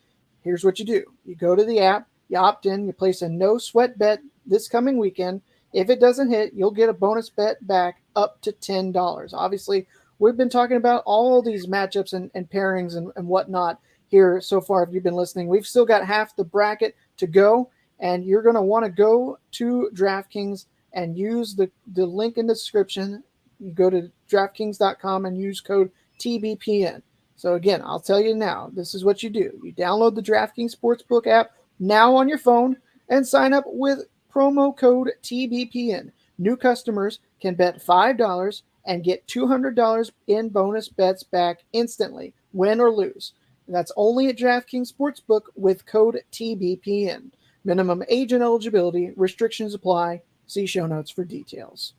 Here's what you do. You go to the app, you opt in, you place a no-sweat bet this coming weekend. If it doesn't hit, you'll get a bonus bet back up to $10. Obviously, we've been talking about all these matchups and pairings and whatnot here so far. If you've been listening, we've still got half the bracket to go, and you're going to want to go to DraftKings and use the link in the description. You go to DraftKings.com and use code TBPN. So again, I'll tell you now, this is what you do. You download the DraftKings Sportsbook app now on your phone and sign up with promo code TBPN. New customers can bet $5 and get $200 in bonus bets back instantly, win or lose. And that's only at DraftKings Sportsbook with code TBPN. Minimum age and eligibility, restrictions apply. See show notes for details.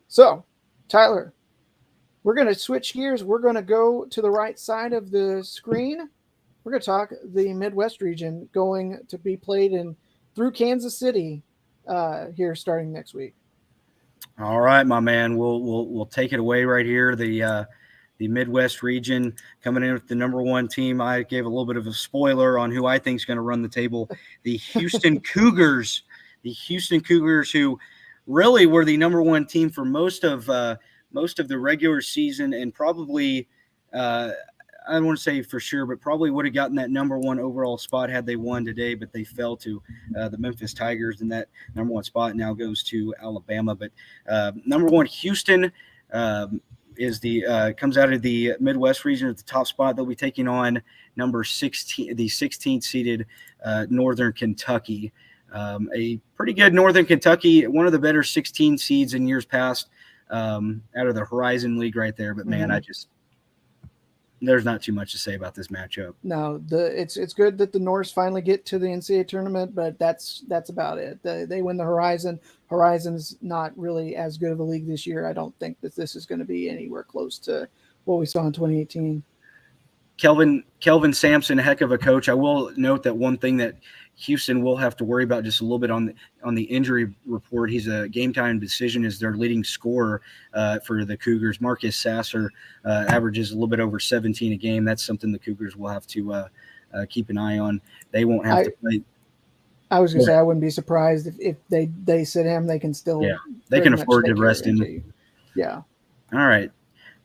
So, Tyler, we're going to switch gears. We're going to go to the right side of the screen. We're going to talk the Midwest region going to be played through Kansas City here starting next week. All right, my man. We'll take it away right here. The Midwest region coming in with the number one team. I gave a little bit of a spoiler on who I think is going to run the table. The Houston Cougars. The Houston Cougars, who really were the number one team for most of the regular season, and probably I don't want to say for sure, but probably would have gotten that number one overall spot had they won today, but they fell to the Memphis Tigers, and that number one spot now goes to Alabama. But number one, Houston is comes out of the Midwest region at the top spot. They'll be taking on number 16, the 16th seeded Northern Kentucky. A pretty good Northern Kentucky, one of the better 16 seeds in years past out of the Horizon League right there. But man, there's not too much to say about this matchup. No, it's good that the Norse finally get to the NCAA tournament, but that's about it. They win the Horizon. Horizon's not really as good of a league this year. I don't think that this is going to be anywhere close to what we saw in 2018. Kelvin Sampson, a heck of a coach. I will note that one thing that Houston will have to worry about just a little bit on the injury report. He's a game time decision is their leading scorer for the Cougars. Marcus Sasser averages a little bit over 17 a game. That's something the Cougars will have to keep an eye on. They won't have to play. I was going to say I wouldn't be surprised if they sit him. They can still they can afford to rest him. Yeah. All right.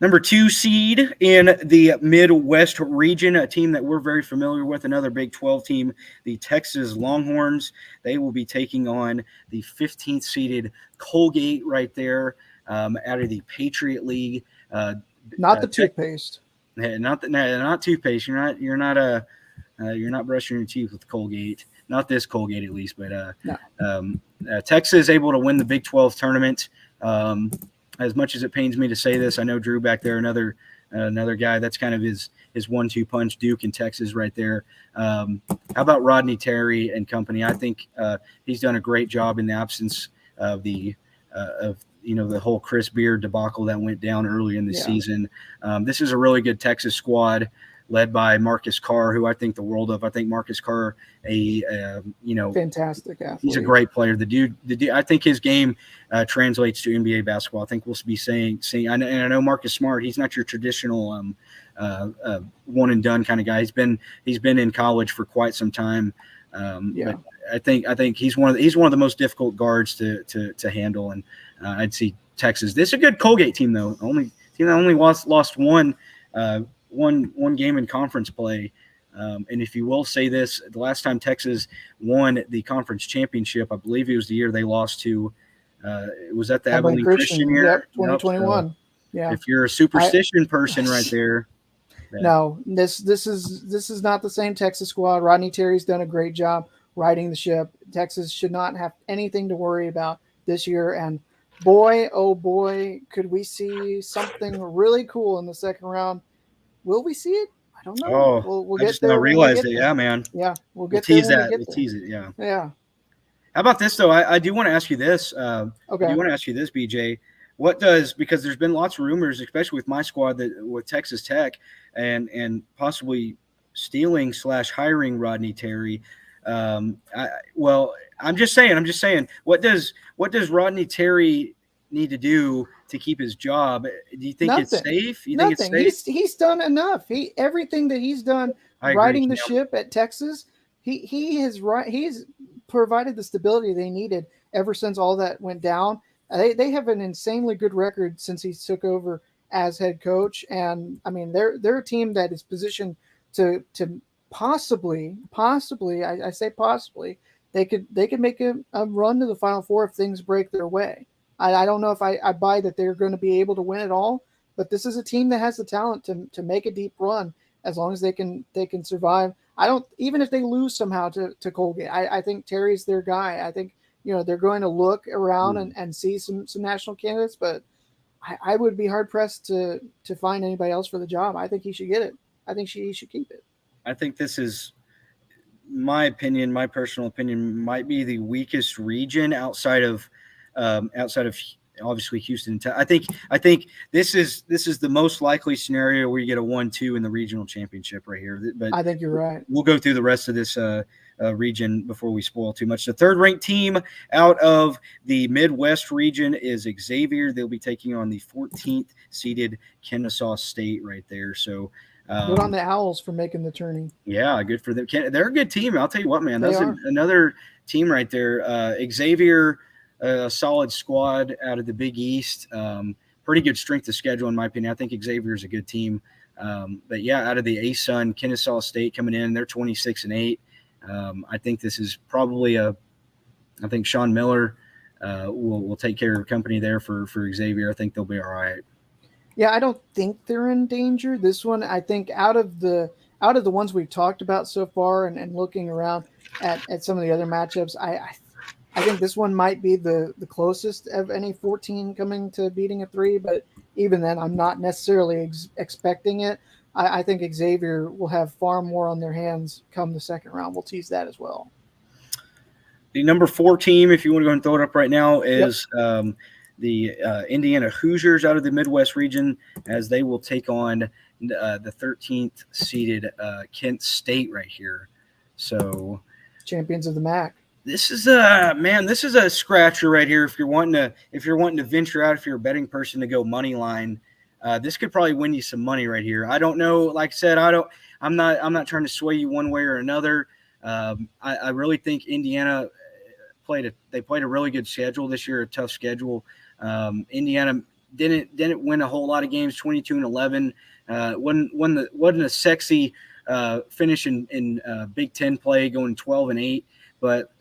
Number 2 seed in the Midwest region, a team that we're very familiar with, another Big 12 team, the Texas Longhorns. They will be taking on the 15th seeded Colgate right there out of the Patriot League. Not the toothpaste. Not toothpaste. You're not brushing your teeth with Colgate. Not this Colgate at least, but no. Texas is able to win the Big 12 tournament. As much as it pains me to say this, I know Drew back there, another guy. That's kind of his 1-2 punch. Duke and Texas right there. How about Rodney Terry and company? I think he's done a great job in the absence of the whole Chris Beard debacle that went down early in the season. This is a really good Texas squad led by Marcus Carr, who I think the world of. I think Marcus Carr, fantastic athlete. He's a great player. The dude, I think his game translates to NBA basketball. I think we'll be saying. And I know Marcus Smart. He's not your traditional one and done kind of guy. He's been in college for quite some time. But I think he's one of the most difficult guards to handle. And I'd see Texas. This is a good Colgate team though. Only lost one game in conference play. And if you will say this, the last time Texas won the conference championship, I believe it was the year they lost to was that the Abilene Christian year? Yep, 2021. If you're a superstition person right there. No, this is not the same Texas squad. Rodney Terry's done a great job riding the ship. Texas should not have anything to worry about this year. And boy, oh boy, could we see something really cool in the second round? Will we see it? I don't know. Oh, We'll I get just now there when we realized get it. there. Yeah, man. Yeah, we'll We'll get there tease when we that. get We'll there. tease it. Yeah. Yeah. How about this though? I do want to ask you this. I do Okay. want to ask you this, BJ. Because there's been lots of rumors, especially with my squad, that with Texas Tech and possibly stealing / hiring Rodney Terry. Well, I'm just saying. What does Rodney Terry need to do to keep his job? Do you think it's Nothing. safe? You think it's Nothing. safe? He's done enough. He everything that he's done I agree. riding the Yeah. ship at Texas, he's provided the stability they needed ever since all that went down. They have an insanely good record since he took over as head coach, and I mean they're a team that is positioned to possibly I say possibly they could make a run to the Final Four if things break their way. I don't know if I buy that they're going to be able to win it all, but this is a team that has the talent to make a deep run as long as they can survive. I don't even if they lose somehow to Colgate. I think Terry's their guy. I think they're going to look around and see some national candidates, but I would be hard pressed to find anybody else for the job. I think he should get it. I think he should keep it. I think this is my personal opinion, might be the weakest region outside of obviously Houston. I think this is the most likely scenario where you get a 1-2 in the regional championship right here. But I think you're right. we'll go through the rest of this region before we spoil too much. The third ranked team out of the Midwest region is Xavier. They'll be taking on the 14th seeded Kennesaw State right there. So Good on the Owls for making the tourney. yeah, good for them. They're a good team. I'll tell you what, man. They That's are. another team right there. Xavier, a solid squad out of the Big East. Pretty good strength of schedule, in my opinion. I think Xavier is a good team. But yeah, out of the ASUN, Kennesaw State coming in, they're 26-8. I think this is probably I think Sean Miller will take care of company there for Xavier. I think they'll be all right. Yeah, I don't think they're in danger. This one, I think, out of the ones we've talked about so far, and looking around at some of the other matchups, I think this one might be the closest of any 14 coming to beating a 3. But even then, I'm not necessarily expecting it. I think Xavier will have far more on their hands come the second round. We'll tease that as well. The number 4 team, if you want to go and throw it up right now, is the Indiana Hoosiers out of the Midwest region, as they will take on the 13th seeded Kent State right here. So champions of the MAC. This is a scratcher right here. If you're wanting to venture out, if you're a betting person, to go money line, this could probably win you some money right here. I don't know. Like I said, I'm not trying to sway you one way or another. I really think Indiana played a really good schedule this year, a tough schedule. Indiana didn't win a whole lot of games, 22-11. Wasn't a sexy finish in Big Ten play, going 12-8. But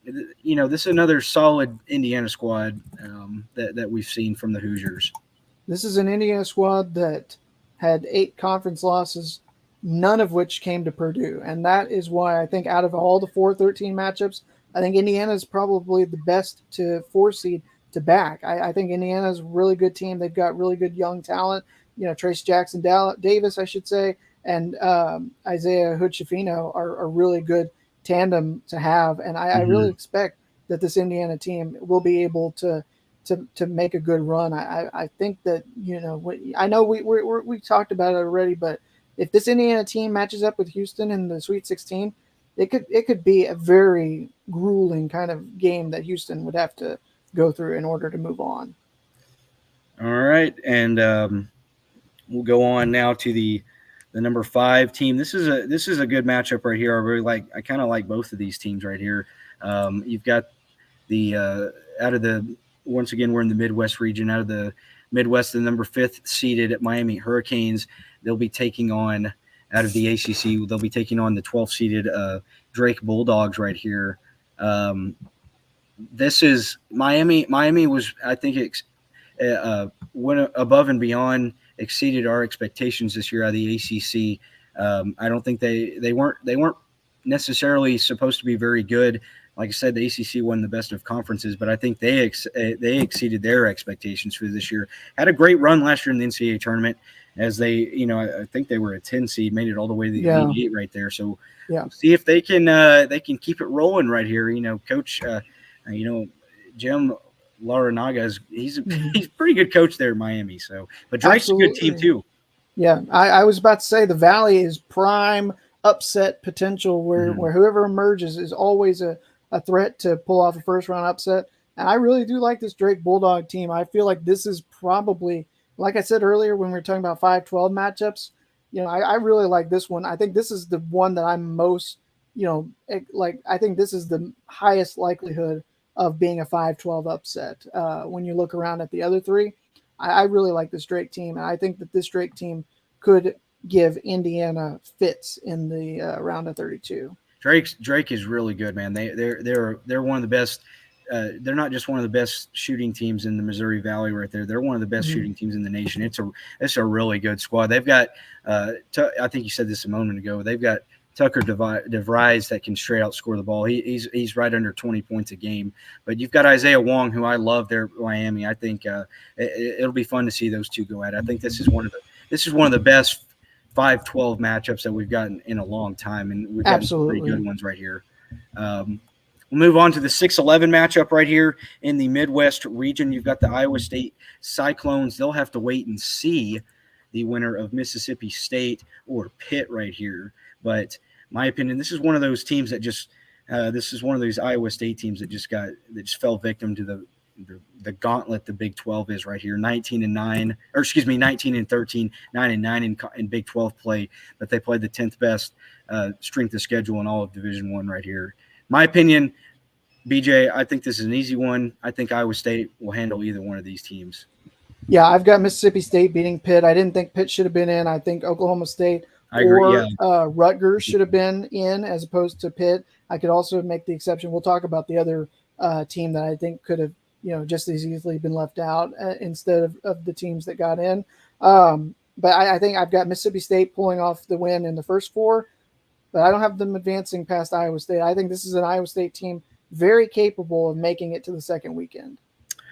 this is another solid Indiana squad that we've seen from the Hoosiers. This is an Indiana squad that had 8 conference losses, none of which came to Purdue, and that is why I think out of all the 4-13 matchups, I think Indiana is probably the best to 4 seed to back. I think Indiana's a really good team. They've got really good young talent. Trace Jackson Davis, I should say, and Isaiah Hood-Schifino are really good tandem to have. And I really expect that this Indiana team will be able to make a good run. I think that, I know we talked about it already, but if this Indiana team matches up with Houston in the Sweet 16, it could be a very grueling kind of game that Houston would have to go through in order to move on. All right, and we'll go on now to the number 5 team. This is a good matchup right here. I kind of like both of these teams right here. You've got the out of the, once again, we're in the Midwest region. Out of the Midwest, the number 5th seeded at Miami Hurricanes. They'll be taking on, out of the ACC, they'll be taking on the 12th seeded Drake Bulldogs right here. This is Miami. Miami was, I think, went above and beyond exceeded our expectations this year out of the ACC. I don't think they weren't necessarily supposed to be very good. Like I said, the ACC won the best of conferences, but I think they exceeded their expectations for this year. Had a great run last year in the NCAA tournament, as they, I think they were a 10 seed, made it all the way to the Elite Eight right there. So we'll see if they can keep it rolling right here. Coach, Jim Larinaga he's a pretty good coach there in Miami. So, but Drake's a good team too. Yeah, I was about to say the Valley is prime upset potential where whoever emerges is always a threat to pull off a first round upset. And I really do like this Drake Bulldog team. I feel like this is probably, like I said earlier when we were talking about 5-12 matchups, I really like this one. I think this is the one that I'm most, I think this is the highest likelihood of being a 5-12 upset. When you look around at the other three, I really like this Drake team. And I think that this Drake team could give Indiana fits in the round of 32. Drake is really good, man. They're one of the best. They're not just one of the best shooting teams in the Missouri Valley right there. They're one of the best shooting teams in the nation. It's a really good squad. They've got I think you said this a moment ago. They've got Tucker DeVries that can straight out score the ball. He's right under 20 points a game. But you've got Isaiah Wong, who I love there at Miami. I think it'll be fun to see those two go at it. I think this is one of the best 5-12 matchups that we've gotten in a long time, and we've got some pretty good ones right here. We'll move on to the 6-11 matchup right here in the Midwest region. You've got the Iowa State Cyclones. They'll have to wait and see the winner of Mississippi State or Pitt right here. But my opinion, this is one of those teams that this is one of those Iowa State teams that just fell victim to the gauntlet the Big 12 is right here. 19-13, 9-9 in Big 12 play, but they played the 10th best strength of schedule in all of Division I right here. My opinion, BJ, I think this is an easy one. I think Iowa State will handle either one of these teams. Yeah, I've got Mississippi State beating Pitt. I didn't think Pitt should have been in. I think Oklahoma State Rutgers should have been in as opposed to Pitt. I could also make the exception. We'll talk about the other team that I think could have, just as easily been left out instead of the teams that got in. But I think I've got Mississippi State pulling off the win in the first four, but I don't have them advancing past Iowa State. I think this is an Iowa State team very capable of making it to the second weekend.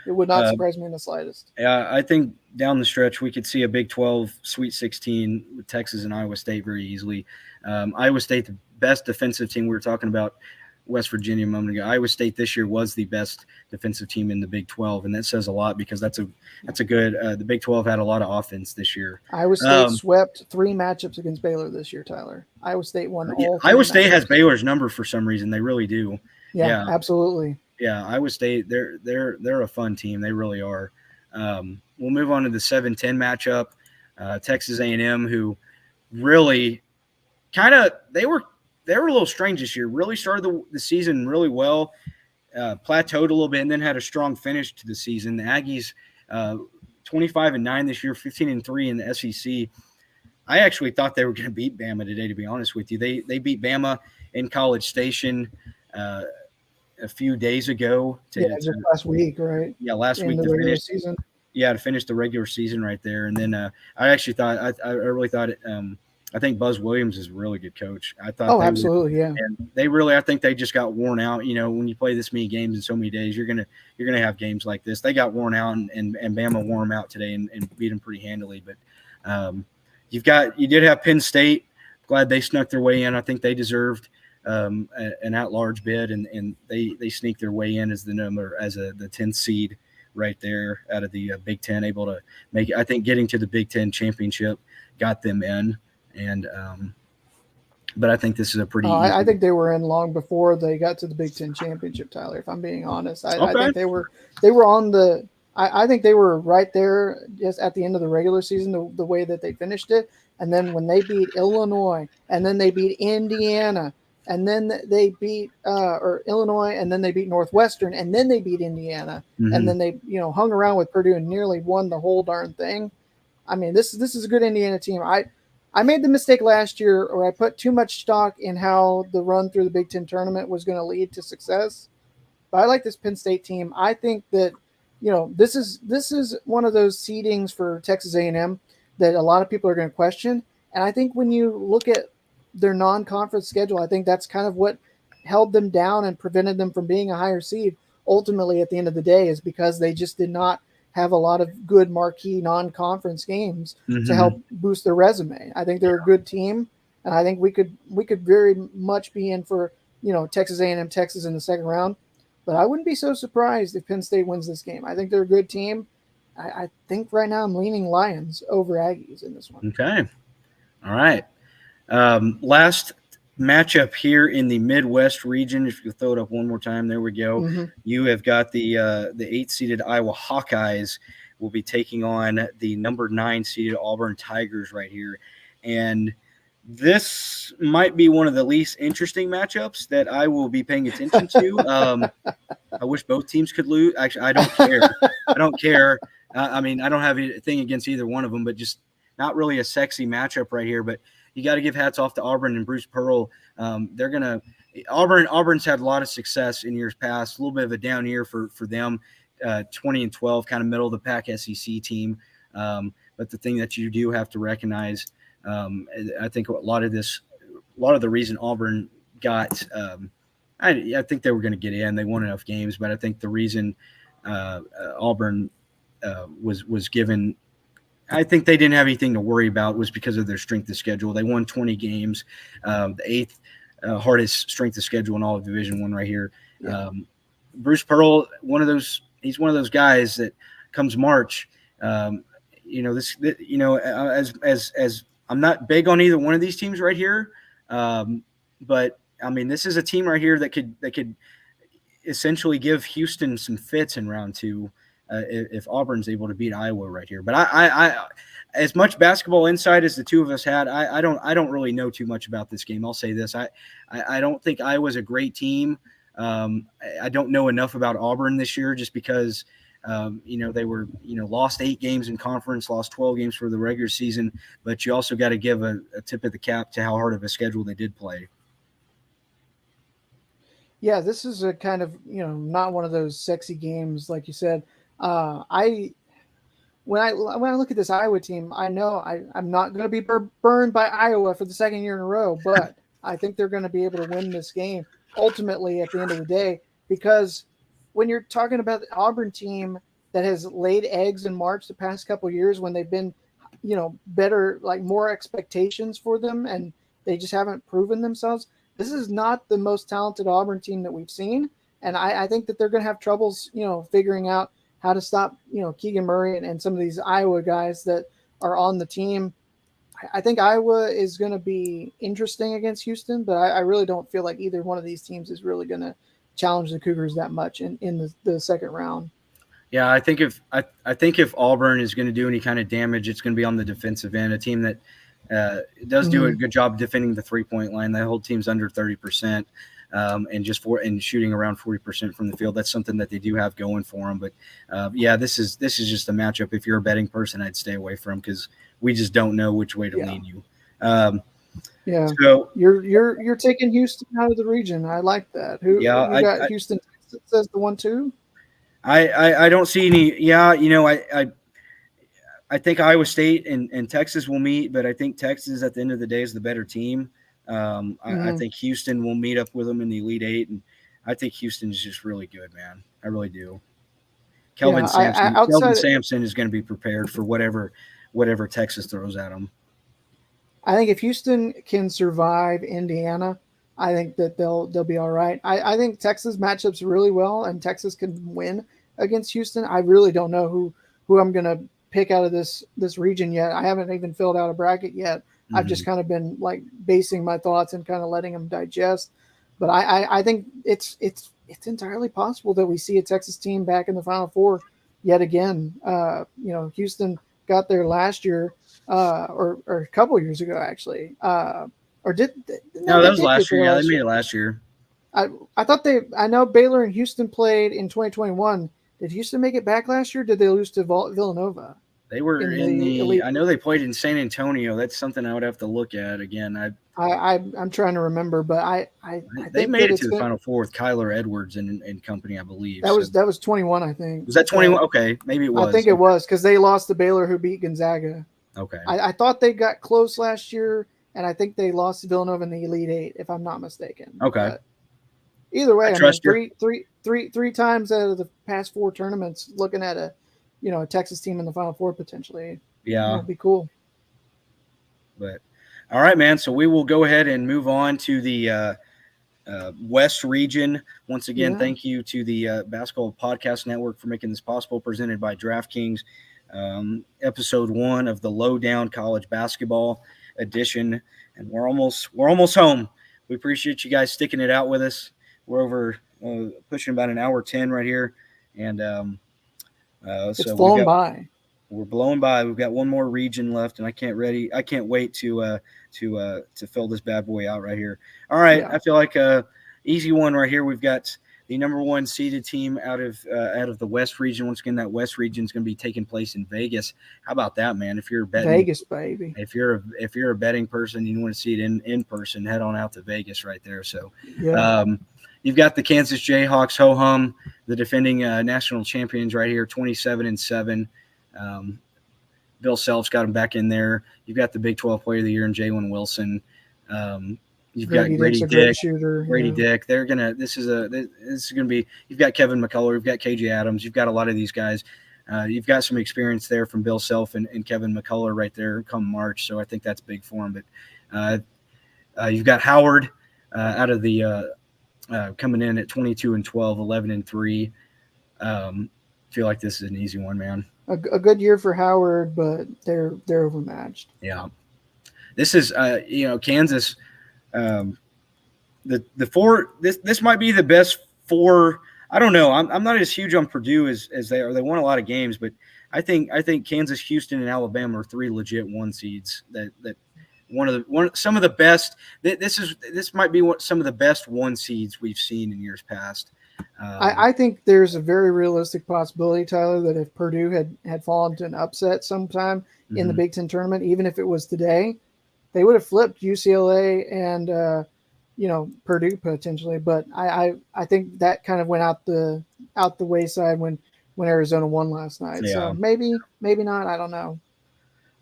It would not surprise me in the slightest. Yeah, I think down the stretch we could see a Big 12 Sweet 16 with Texas and Iowa State very easily. Iowa State, the best defensive team. We were talking about West Virginia a moment ago. Iowa State this year was the best defensive team in the Big 12, and that says a lot because that's a good the Big 12 had a lot of offense this year. Iowa State swept 3 matchups against Baylor this year, Tyler. Iowa State won all 3 Iowa State matchups. Has Baylor's number for some reason. They really do. Yeah, absolutely. Yeah, Iowa State, they're a fun team. They really are. We'll move on to the 7-10 matchup. Texas A&M, who really they were a little strange this year. Really started the season really well, plateaued a little bit, and then had a strong finish to the season. The Aggies, 25-9 this year, 15-3 in the SEC. I actually thought they were going to beat Bama today, to be honest with you. They beat Bama in College Station a few days ago. Just last week, right? Yeah, last week to finish season. Yeah, to finish the regular season right there. And then I actually thought I really thought I think Buzz Williams is a really good coach. I thought absolutely, yeah. And I think they just got worn out. When you play this many games in so many days, you're gonna have games like this. They got worn out, and Bama wore them out today and beat them pretty handily. But you did have Penn State. Glad they snuck their way in. I think they deserved an at-large bid, and they sneaked their way in as the 10th seed right there out of the Big Ten, able to make it. I think getting to the Big Ten championship got them in, and but I think this is a pretty. I think they were in long before they got to the Big Ten championship, Tyler. If I'm being honest, I think they were on the. I think they were right there just at the end of the regular season, the way that they finished it, and then when they beat Illinois, and then they beat Indiana. And then they beat Illinois, and then they beat Northwestern, and then they beat Indiana, and then they hung around with Purdue and nearly won the whole darn thing. I mean, this is a good Indiana team. I made the mistake last year, where I put too much stock in how the run through the Big Ten tournament was going to lead to success. But I like this Penn State team. I think that this is one of those seedings for Texas A&M that a lot of people are going to question. And I think when you look at their non-conference schedule, I think that's kind of what held them down and prevented them from being a higher seed. Ultimately, at the end of the day, is because they just did not have a lot of good marquee non-conference games to help boost their resume. I think they're a good team, and I think we could very much be in for Texas A&M, Texas in the second round. But I wouldn't be so surprised if Penn State wins this game. I think they're a good team. I think right now I'm leaning Lions over Aggies in this one. Okay. All right. Last matchup here in the Midwest region. If you throw it up one more time, there we go. Mm-hmm. You have got the 8-seeded Iowa Hawkeyes will be taking on the number 9-seeded Auburn Tigers right here, and this might be one of the least interesting matchups that I will be paying attention to. I wish both teams could lose. Actually, I don't care. I don't care. I mean, I don't have anything against either one of them, but just not really a sexy matchup right here. But you got to give hats off to Auburn and Bruce Pearl. Auburn's had a lot of success in years past. A little bit of a down year for them. 20-12, kind of middle of the pack SEC team. But the thing that you do have to recognize, I think a lot of the reason Auburn got, I think they were going to get in. They won enough games, but I think the reason Auburn was given, I think they didn't have anything to worry about, was because of their strength of schedule. They won 20 games, the eighth hardest strength of schedule in all of Division I right here. Yeah. Bruce Pearl, he's one of those guys that comes March, as I'm not big on either one of these teams right here, but I mean, this is a team right here that could essentially give Houston some fits in round 2 if Auburn's able to beat Iowa right here. But I as much basketball insight as the two of us had, I don't really know too much about this game. I'll say this: I don't think Iowa's a great team. I don't know enough about Auburn this year, just because they were lost 8 games in conference, lost 12 games for the regular season. But you also got to give a tip of the cap to how hard of a schedule they did play. Yeah, this is a kind of not one of those sexy games like you said. When I look at this Iowa team, I know I'm not going to be burned by Iowa for the second year in a row, but I think they're going to be able to win this game ultimately at the end of the day, because when you're talking about the Auburn team that has laid eggs in March the past couple of years, when they've been, better, like more expectations for them, and they just haven't proven themselves. This is not the most talented Auburn team that we've seen. And I think that they're going to have troubles, figuring out how to stop, Keegan Murray and some of these Iowa guys that are on the team. I think Iowa is going to be interesting against Houston, but I really don't feel like either one of these teams is really going to challenge the Cougars that much in the second round. Yeah, I think if Auburn is going to do any kind of damage, it's going to be on the defensive end. A team that does do a good job defending the 3-point line. The whole team's under 30%, and shooting around 40% from the field. That's something that they do have going for them. But this is just a matchup. If you're a betting person, I'd stay away from, because we just don't know which way to lean you. So you're taking Houston out of the region. I like that. You got Houston says the 1-2. I don't see any. I think Iowa State and Texas will meet, but I think Texas at the end of the day is the better team. I think Houston will meet up with them in the Elite Eight, and I think Houston is just really good, man. I really do. Kelvin Sampson is going to be prepared for whatever Texas throws at them. I think if Houston can survive Indiana, I think that they'll be all right. I think Texas matchups really well, and Texas can win against Houston. I really don't know who I'm going to pick out of this region yet. I haven't even filled out a bracket yet. Mm-hmm. I've just kind of been like basing my thoughts and kind of letting them digest. But I think it's entirely possible that we see a Texas team back in the Final Four yet again. Houston got there last year, or a couple years ago actually. That was last year. Yeah, they made it last year. I thought I know Baylor and Houston played in 2021. Did Houston make it back last year? Did they lose to Villanova? They were in the Elite. I know they played in San Antonio. That's something I would have to look at again. I'm trying to remember, but I they think made it to the Final Four with Kyler Edwards and company, I believe. That was 21, I think. Was that 21? Okay, maybe it was. I think it was, because they lost to Baylor, who beat Gonzaga. Okay. I thought they got close last year, and I think they lost to Villanova in the Elite Eight, if I'm not mistaken. Okay. But either I way, I mean, trust you. three times out of the past 4 tournaments, looking at a Texas team in the Final Four potentially, Yeah. be cool. But all right, man. So we will go ahead and move on to the West region. Once again, Yeah. thank you to the Basketball Podcast Network for making this possible. Presented by DraftKings, episode 1 of the Lowdown College Basketball Edition, and we're almost home. We appreciate you guys sticking it out with us. We're over pushing about an hour 10 right here, and It's so flown by. we're blowing by. We've got one more region left, and I can't wait to fill this bad boy out right here. All right, Yeah. I feel like easy one right here. We've got the number 1 seeded team out of the West region. Once again, that West region is going to be taking place in Vegas. How about that, man? If you're betting, Vegas, baby. if you're a betting person, you want to see it in person, head on out to Vegas right there. So, Yeah. you've got the Kansas Jayhawks, ho hum, the defending national champions right here, 27-7. Bill Self's got him back in there. You've got the Big 12 Player of the Year in Jalen Wilson. You've got Grady Dick's a Dick. great shooter. Grady Dick. They're gonna. This is gonna be. You've got Kevin McCullough. You've got KJ Adams. You've got a lot of these guys. You've got some experience there from Bill Self and Kevin McCullough right there come March. So I think that's big for him. But you've got Howard out of the coming in at 22-12, 11-3. Feel like this is an easy one, man. A good year for Howard, but they're overmatched. Yeah, this is Kansas. The 4. This might be the best 4. I don't know. I'm not as huge on Purdue as they are. They won a lot of games, but I think Kansas, Houston, and Alabama are 3 legit 1 seeds. That some of the best. This might be some of the best 1 seeds we've seen in years past. I think there's a very realistic possibility, Tyler, that if Purdue had fallen to an upset sometime in the Big Ten tournament, even if it was today, they would have flipped UCLA and Purdue potentially. But I think that kind of went out the wayside when Arizona won last night. Yeah. So maybe not. I don't know.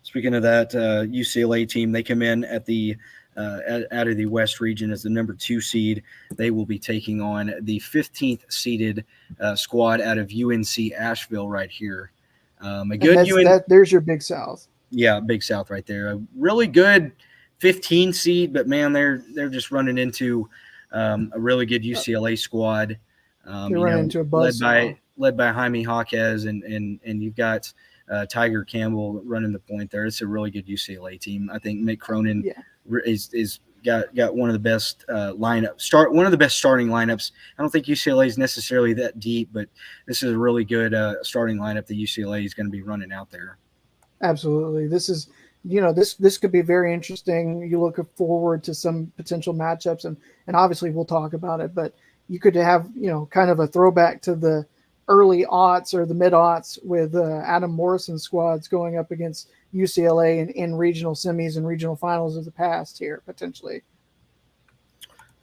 Speaking of that UCLA team, they come in at the out of the West region as the number 2 seed. They will be taking on the 15th seeded squad out of UNC Asheville right here. There's your Big South. Yeah, Big South right there. A really good 15 seed, but man, they're just running into a really good UCLA squad. They're running into a buzzsaw. led by Jaime Jaquez, and you've got Tiger Campbell running the point there. It's a really good UCLA team. I think Mick Cronin is got one of the best one of the best starting lineups. I don't think UCLA is necessarily that deep, but this is a really good starting lineup that UCLA is going to be running out there. Absolutely. This is, this could be very interesting. You look forward to some potential matchups, and obviously we'll talk about it, but you could have, kind of a throwback to the early aughts or the mid aughts with Adam Morrison's squads going up against UCLA in regional semis and regional finals of the past here, potentially.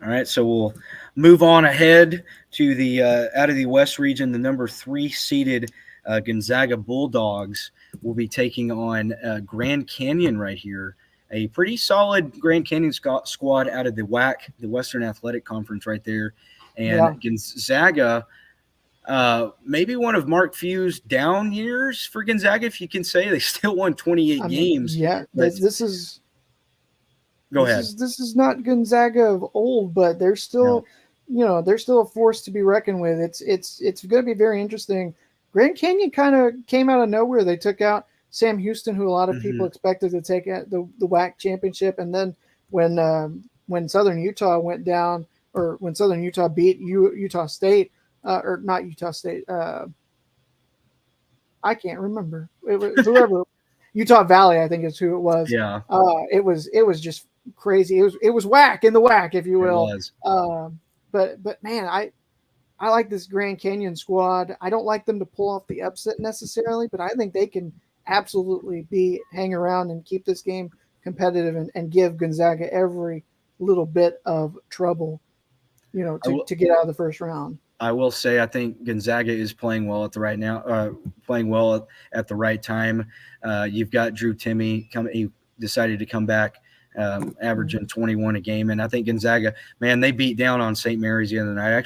All right, so we'll move on ahead to the out of the West region, the number 3 seeded Gonzaga Bulldogs will be taking on Grand Canyon right here. A pretty solid Grand Canyon squad out of the WAC, the Western Athletic Conference right there. And Gonzaga, maybe one of Mark Few's down years for Gonzaga, if you can say. They still won 28 games. Yeah, this is – Go ahead. This is not Gonzaga of old, but they're still, they're still a force to be reckoned with. It's going to be very interesting. Grand Canyon kind of came out of nowhere. They took out Sam Houston, who a lot of people expected to take the WAC championship, and then when Southern Utah went down, or when Southern Utah beat Utah State, or not Utah State, I can't remember. It was whoever. Utah Valley, I think is who it was. Yeah. It was just crazy. It was whack in the whack, if you will. It was. But man, I like this Grand Canyon squad. I don't like them to pull off the upset necessarily, but I think they can absolutely hang around and keep this game competitive and give Gonzaga every little bit of trouble, to get out of the first round. I will say I think Gonzaga is playing well at the right now, playing well at the right time. You've got Drew Timme he decided to come back, averaging 21 a game, and I think Gonzaga, man, they beat down on St. Mary's the other night.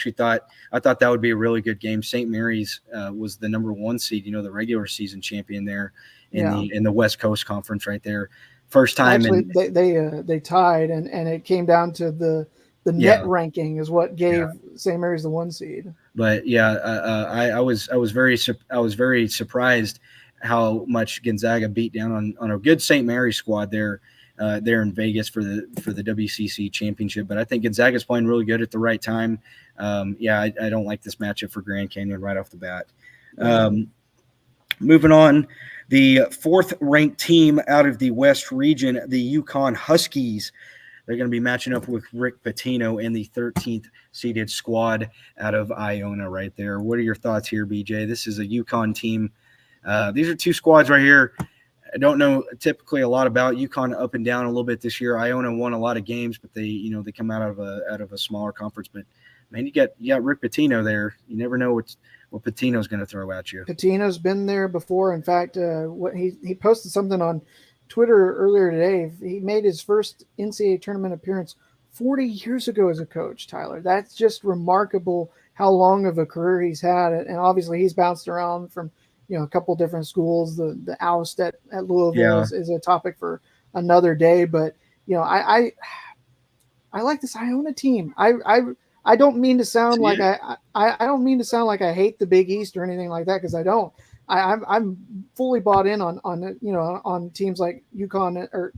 I thought that would be a really good game. St. Mary's was the number 1 seed, the regular season champion there in the West Coast Conference right there. First time actually they tied, and it came down to the net ranking is what gave St. Mary's the 1 seed. But I was very surprised how much Gonzaga beat down on a good St. Mary's squad there in Vegas for the WCC championship. But I think Gonzaga's playing really good at the right time. I don't like this matchup for Grand Canyon right off the bat. Moving on, the 4th ranked team out of the West region, the Yukon Huskies. They're going to be matching up with Rick Pitino and the 13th seeded squad out of Iona right there. What are your thoughts here, BJ? This is a Yukon team. These are 2 squads right here. I don't know typically a lot about Yukon up and down a little bit this year. Iona won a lot of games, but they come out of a smaller conference. But man, you got Rick Pitino there. You never know what Pitino's going to throw at you. Pitino's been there before. In fact, what he posted something on Twitter earlier today. He made his first NCAA tournament appearance 40 years ago as a coach, Tyler. That's just remarkable how long of a career he's had. And obviously he's bounced around from, a couple different schools. The oust at Louisville is a topic for another day. But, I like this Iona team. I don't mean to sound like I don't mean to sound like I hate the Big East or anything like that, because I don't. I'm fully bought in on teams like UConn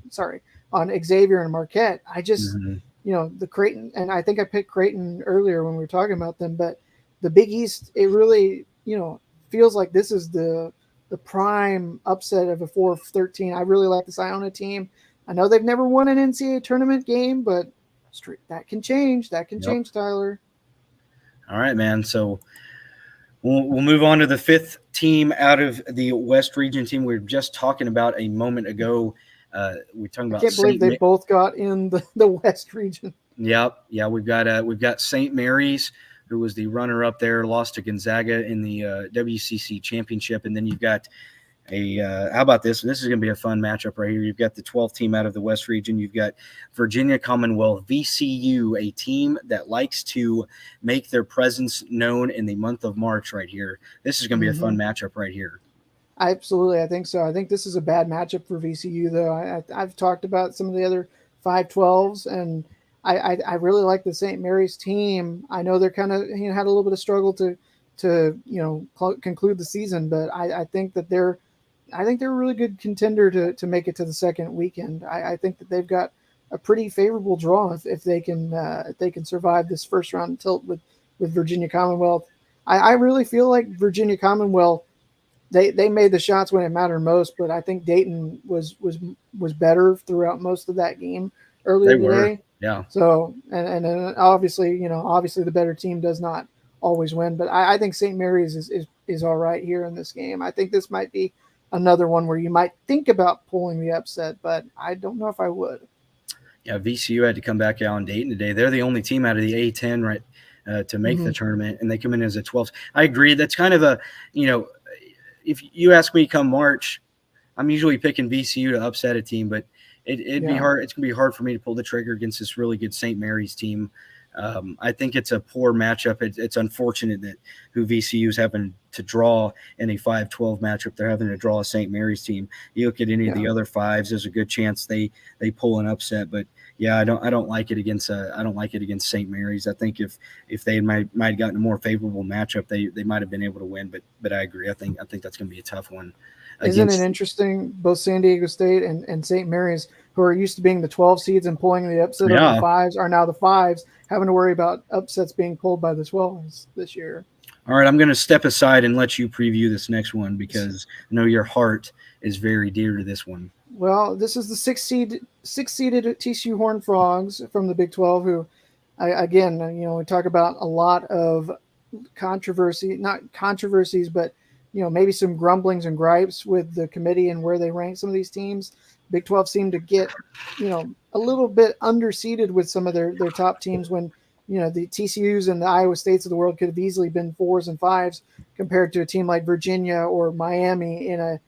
on Xavier and Marquette. I just the Creighton, and I think I picked Creighton earlier when we were talking about them, but the Big East, it really feels like this is the prime upset of a 4-13. I really like this Iona team. I know they've never won an NCAA tournament game, but that can change. That can change, Tyler. All right, man. So we'll move on to the 5th team out of the West Region team we were just talking about a moment ago. We're talking about. I can't believe they both got in the West Region. Yep. Yeah, we've got St. Mary's, who was the runner-up there, lost to Gonzaga in the WCC championship, and then you've got how about this? This is going to be a fun matchup right here. You've got the 12th team out of the West region. You've got Virginia Commonwealth, VCU, a team that likes to make their presence known in the month of March right here. This is going to be a fun matchup right here. Absolutely. I think so. I think this is a bad matchup for VCU, though. I've talked about some of the other 5-12s, and I really like the St. Mary's team. I know they're kind of had a little bit of struggle to conclude the season, but I think that they're a really good contender to make it to the second weekend. I think that they've got a pretty favorable draw if they can survive this first round tilt with Virginia Commonwealth. I really feel like Virginia Commonwealth, they made the shots when it mattered most, but I think Dayton was better throughout most of that game earlier today. Yeah. So and obviously the better team does not always win, but I think St. Mary's is all right here in this game. I think this might be another one where you might think about pulling the upset, but I don't know if I would. Yeah, VCU had to come back out on Dayton today. They're the only team out of the A10 right to make the tournament, and they come in as a 12th. I agree. That's kind of a if you ask me come March, I'm usually picking VCU to upset a team, but it'd be hard. It's gonna be hard for me to pull the trigger against this really good St. Mary's team. I think it's a poor matchup. It's unfortunate that who VCU is having to draw in a 5-12 matchup. They're having to draw a St. Mary's team. You look at any of the other 5s, there's a good chance they pull an upset. But yeah, I don't like it against St. Mary's. I think if they might have gotten a more favorable matchup, they might have been able to win. But I agree. I think that's going to be a tough one. Isn't it interesting? Both San Diego State and St. Mary's, who are used to being the 12 seeds and pulling the upset of the 5s, are now the 5s, having to worry about upsets being pulled by the 12s this year. All right, I'm going to step aside and let you preview this next one because I know your heart is very dear to this one. Well, this is the six-seeded TCU Horned Frogs from the Big 12, who, we talk about a lot of not controversies, but maybe some grumblings and gripes with the committee and where they rank some of these teams. Big 12 seemed to get, a little bit underseeded with some of their top teams when the TCUs and the Iowa States of the world could have easily been 4s and 5s compared to a team like Virginia or Miami in a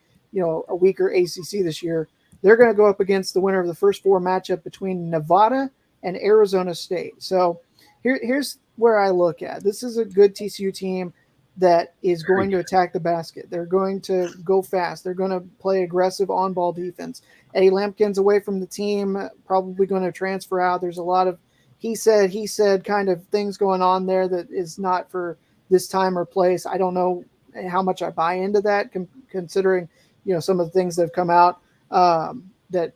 weaker ACC this year. They're going to go up against the winner of the first 4 matchup between Nevada and Arizona State. So here's where I look at. This is a good TCU team that is going to attack the basket. They're going to go fast. They're going to play aggressive on-ball defense. Eddie Lampkin's away from the team, probably going to transfer out. There's a lot of he said kind of things going on there that is not for this time or place. I don't know how much I buy into that, considering some of the things that have come out that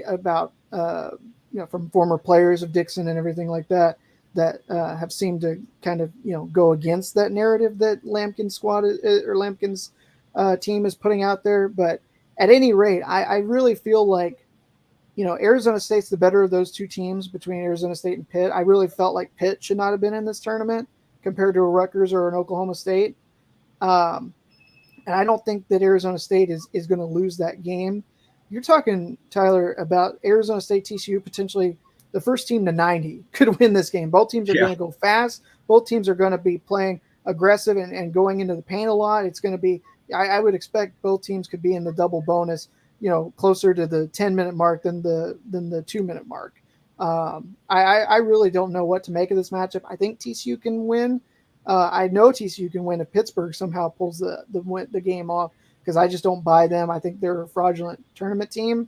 about from former players of Dixon and everything like that have seemed to kind of go against that narrative that Lampkin's squad or Lampkin's team is putting out there. But at any rate, I really feel like Arizona State's the better of those 2 teams between Arizona State and Pitt. I really felt like Pitt should not have been in this tournament compared to a Rutgers or an Oklahoma State. And I don't think that Arizona State is going to lose that game. You're talking, Tyler, about Arizona State TCU potentially the first team to 90 could win this game. Both teams are going to go fast. Both teams are going to be playing aggressive and going into the paint a lot. It's going to be I would expect both teams could be in the double bonus, closer to the 10-minute mark than the 2-minute mark. I really don't know what to make of this matchup. I think TCU can win. I know TCU can win if Pittsburgh somehow pulls the game off, because I just don't buy them. I think they're a fraudulent tournament team.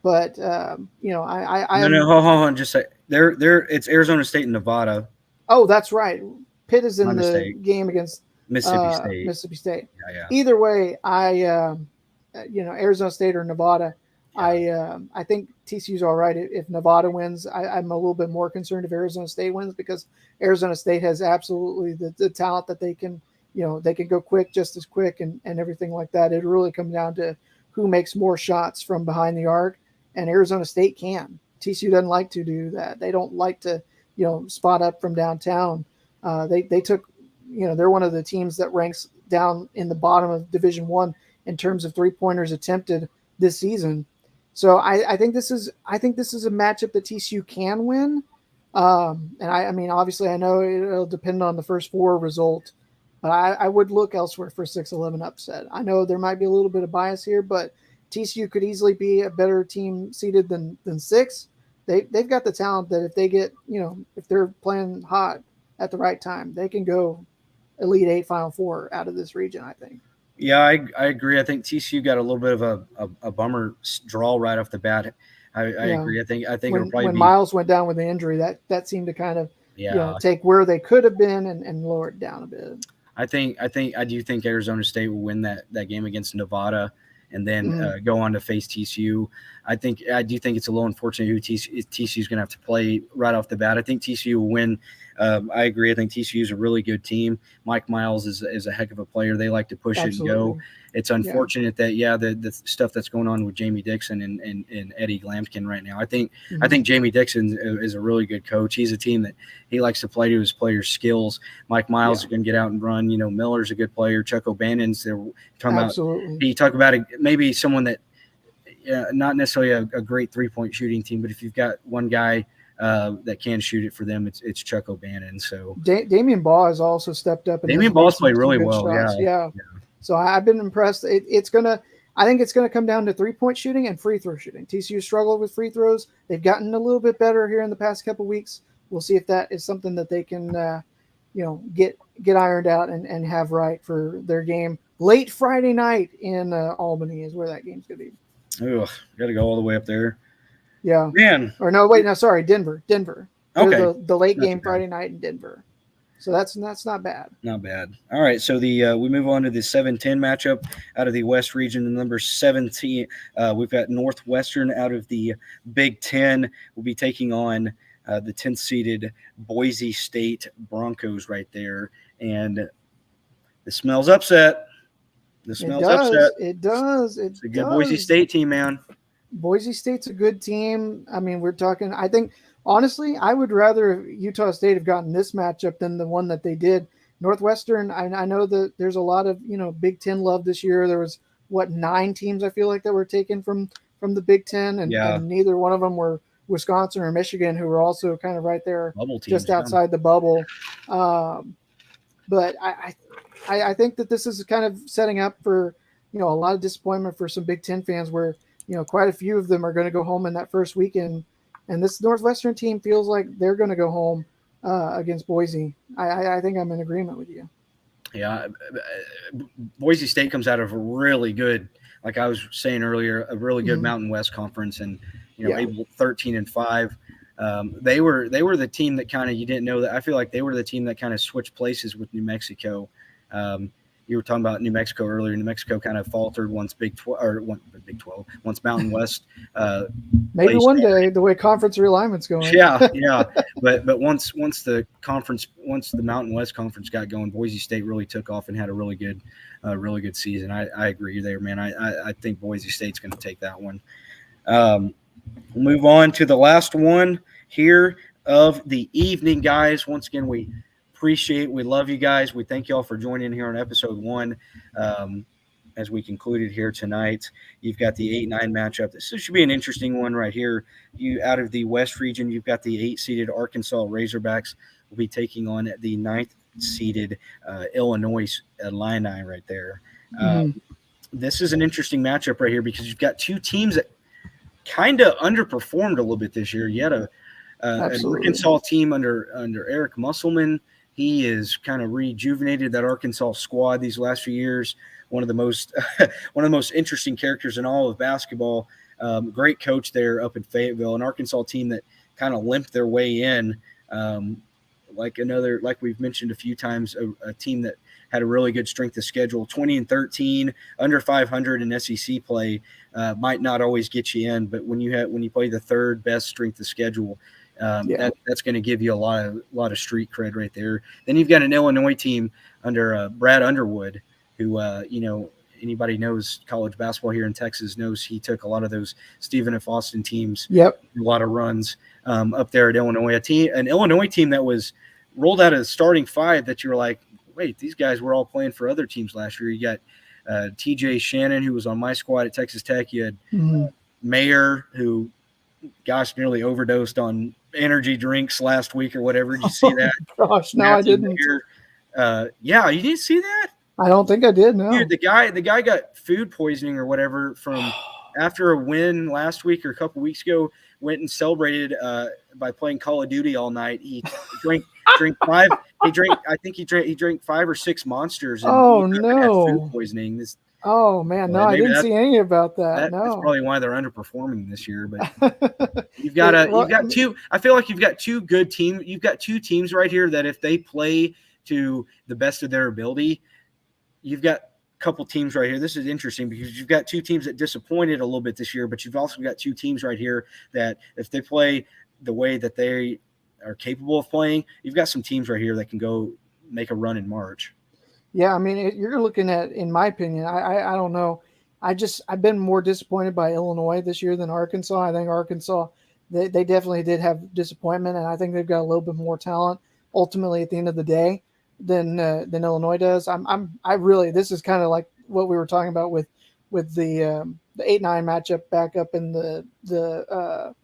But I no, hold on, just say it's Arizona State and Nevada. Oh, that's right. Pitt is in the game against Mississippi State. Yeah. Either way, Arizona State or Nevada. Yeah. I think TCU's all right if Nevada wins. I'm a little bit more concerned if Arizona State wins, because Arizona State has absolutely the talent that they can go quick, just as quick, and everything like that. It really comes down to who makes more shots from behind the arc, and Arizona State can. TCU doesn't like to do that. They don't like to spot up from downtown. They took they're one of the teams that ranks down in the bottom of Division I in terms of 3-pointers attempted this season. So I think this is a matchup that TCU can win. And I mean, obviously, I know it'll depend on the first 4 result, but I would look elsewhere for 6-11 upset. I know there might be a little bit of bias here, but TCU could easily be a better team seeded than 6. They've got the talent that if they get if they're playing hot at the right time, they can go Elite 8, Final 4 out of this region, I think. Yeah, I agree. I think TCU got a little bit of a bummer draw right off the bat. I agree. I think it'll probably when Miles went down with the injury, that seemed to kind of take where they could have been and lower it down a bit. I do think Arizona State will win that game against Nevada, and then go on to face TCU. I do think it's a little unfortunate who TCU is going to have to play right off the bat. I think TCU will win. I agree. I think TCU is a really good team. Mike Miles is a heck of a player. They like to push it and go. It's unfortunate that the stuff that's going on with Jamie Dixon and Eddie Lampkin right now. I think Jamie Dixon is a really good coach. He's a team that he likes to play to his players' skills. Mike Miles is going to get out and run. Miller's a good player. Chuck O'Bannon's they're talking Absolutely. about. You talk about maybe someone that not necessarily a great 3-point shooting team, but if you've got one guy that can shoot it for them, it's Chuck O'Bannon. So Damian Baugh has also stepped up. Damian Baugh's played really well. Yeah. So I've been impressed. I think it's gonna come down to 3-point shooting and free throw shooting. TCU struggled with free throws. They've gotten a little bit better here in the past couple of weeks. We'll see if that is something that they can get ironed out and have right for their game late Friday night in Albany is where that game's gonna be. Ugh, got to go all the way up there. Yeah. Man. Or no, wait, no, sorry, Denver. Okay. The late game Friday night in Denver. So that's not bad. Not bad. All right, so we move on to the 7-10 matchup out of the West region. The number 17, we've got Northwestern out of the Big Ten. We'll be taking on the 10th seeded Boise State Broncos right there, and the smells upset. It does. It's a good Boise State team, man. Boise State's a good team. I mean, we're talking. I think honestly, I would rather Utah State have gotten this matchup than the one that they did. Northwestern. I know that there's a lot of Big Ten love this year. There was 9 teams I feel like that were taken from the Big Ten, and neither one of them were Wisconsin or Michigan, who are also kind of right there, Bubble teams, just outside the bubble. But I think that this is kind of setting up for, a lot of disappointment for some Big Ten fans where, quite a few of them are going to go home in that first weekend. And this Northwestern team feels like they're going to go home against Boise. I think I'm in agreement with you. Yeah. Boise State comes out of a really good, like I was saying earlier, a really good Mountain West conference, and, able 13-5. They were the team that kind of, you didn't know that. I feel like they were the team that kind of switched places with New Mexico. You were talking about New Mexico earlier. New Mexico kind of faltered once once Mountain West. Maybe one day, the way conference realignment's going. Yeah. But once the Mountain West conference got going, Boise State really took off and had a really good season. I agree there, man. I think Boise State's going to take that one. We'll move on to the last one here of the evening, guys. Once again, we love you guys. We thank you all for joining here on episode 1. As we concluded here tonight, you've got the 8-9 matchup. This should be an interesting one right here. You out of the West region, you've got the 8-seeded Arkansas Razorbacks will be taking on the 9th-seeded Illinois Illini right there. This is an interesting matchup right here because you've got two teams that kind of underperformed a little bit this year. You had an Arkansas team under Eric Musselman. He is kind of rejuvenated that Arkansas squad these last few years. One of the most interesting characters in all of basketball. Great coach there up in Fayetteville. An Arkansas team that kind of limped their way in, like we've mentioned a few times, a team that had a really good strength of schedule. 20-13, under 500 in SEC play might not always get you in, but when you play the third best strength of schedule, that's going to give you a lot of street cred right there. Then you've got an Illinois team under Brad Underwood, who anybody knows college basketball here in Texas knows he took a lot of those Stephen F. Austin teams. Yep, a lot of runs up there at Illinois. An Illinois team that was rolled out of the starting 5 that you were like, wait, these guys were all playing for other teams last year. You got T.J. Shannon, who was on my squad at Texas Tech. You had Mayer, who, nearly overdosed on energy drinks last week or whatever. Did you see that? Gosh, no, I didn't. You didn't see that? I don't think I did. No, dude, the guy got food poisoning or whatever from after a win last week or a couple weeks ago. Went and celebrated by playing Call of Duty all night. He drank 5. I think he drank 5 or 6 Monsters. And had food poisoning. Oh man, no, I didn't see any about that. That's probably why they're underperforming this year. But you've got two. I feel like you've got two good teams. You've got two teams right here that if they play to the best of their ability, you've got a couple teams right here. This is interesting because you've got two teams that disappointed a little bit this year, but you've also got two teams right here that if they play the way that they are capable of playing, you've got some teams right here that can go make a run in March. Yeah, I mean, you're looking at, in my opinion, I don't know. I've been more disappointed by Illinois this year than Arkansas. I think Arkansas, they definitely did have disappointment, and I think they've got a little bit more talent ultimately at the end of the day than Illinois does. I really, this is kind of like what we were talking about with the 8-9 matchup back up in the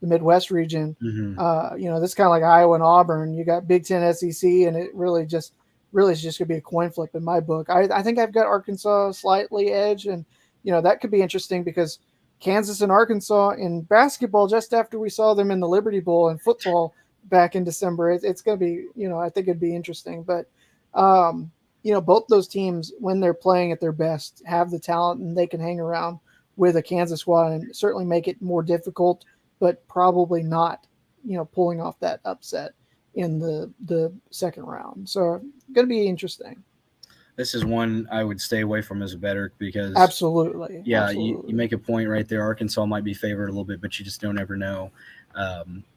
Midwest region. This is kind of like Iowa and Auburn. You got Big Ten, SEC, and it really is just going to be a coin flip in my book. I think I've got Arkansas slightly edge, and that could be interesting because Kansas and Arkansas in basketball, just after we saw them in the Liberty Bowl and football back in December, it's going to be, I think it'd be interesting. But, both those teams, when they're playing at their best, have the talent and they can hang around with a Kansas squad and certainly make it more difficult, but probably not, pulling off that upset in the second round. So going to be interesting. This is one I would stay away from as a bettor because absolutely. You make a point right there. Arkansas might be favored a little bit, but you just don't ever know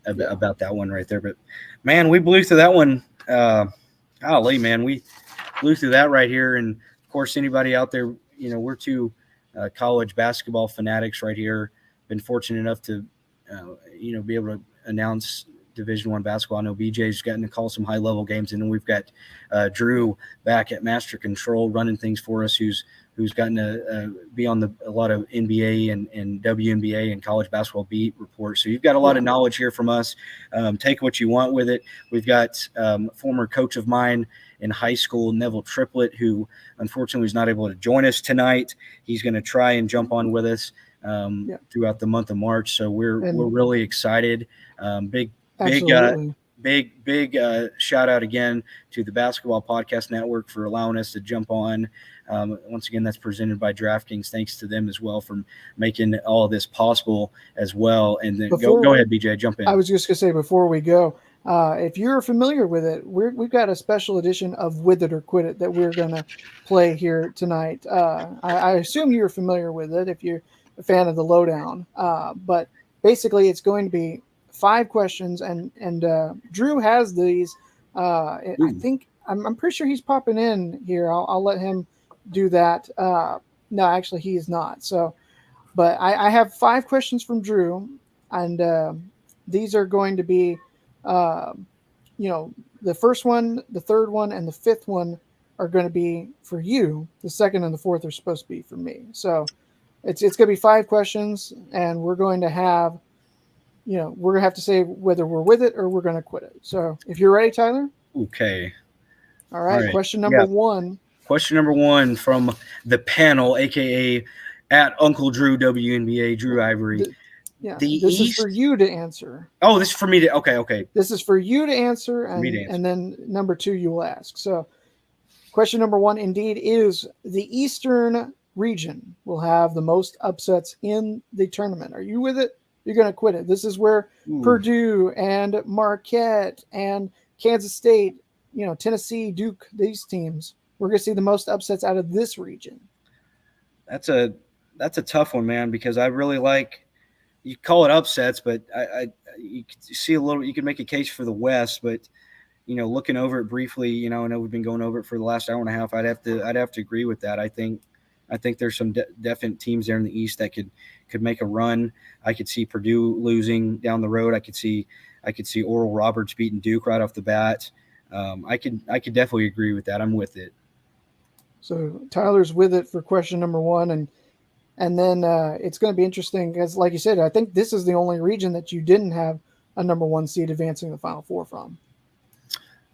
about that one right there. But man, we blew through that one. Golly, man, we blew through that right here. And of course, anybody out there, we're two college basketball fanatics right here. Been fortunate enough to, be able to announce Division I basketball. I know BJ's gotten to call some high-level games, and then we've got Drew back at Master Control running things for us, who's gotten to be on a lot of NBA and WNBA and college basketball beat reports. So you've got a lot of knowledge here from us. Take what you want with it. We've got former coach of mine in high school, Neville Triplett, who unfortunately was not able to join us tonight. He's going to try and jump on with us throughout the month of March. So we're really excited. Big shout out again to the Basketball Podcast Network for allowing us to jump on. Once again, that's presented by DraftKings. Thanks to them as well for making all of this possible as well. And then go ahead, BJ, jump in. I was just going to say before we go, if you're familiar with it, we've got a special edition of With It or Quit It that we're going to play here tonight. I assume you're familiar with it if you're a fan of the Lowdown. But basically, it's going to be 5 questions, and Drew has these. I think I'm pretty sure he's popping in here. I'll let him do that. No, actually, he is not. So, but I have 5 questions from Drew, and these are going to be, the first one, the third one, and the 5th one are going to be for you. The 2nd and the 4th are supposed to be for me. So it's going to be 5 questions, and we're going to have, we're going to have to say whether we're with it or we're going to quit it. So if you're ready, Tyler. Okay. All right. Question number 1. Question number 1 from the panel, aka at Uncle Drew WNBA, Drew Ivory. This is for you to answer. Oh, this is for me to. Okay. This is for you to answer, and then number 2 you will ask. So, question number 1 indeed is the Eastern region will have the most upsets in the tournament. Are you with it? You're going to quit it. This is where Purdue and Marquette and Kansas State, Tennessee, Duke, these teams, we're going to see the most upsets out of this region. That's a tough one, man, because I really like. You call it upsets, but you can see a little. You can make a case for the West, but looking over it briefly, I know we've been going over it for the last hour and a half. I'd have to agree with that. I think there's some definite teams there in the East that could make a run. I could see Purdue losing down the road. I could see Oral Roberts beating Duke right off the bat. I could definitely agree with that. I'm with it. So Tyler's with it for question number 1, and then it's going to be interesting because, like you said, I think this is the only region that you didn't have a number 1 seed advancing the Final Four from.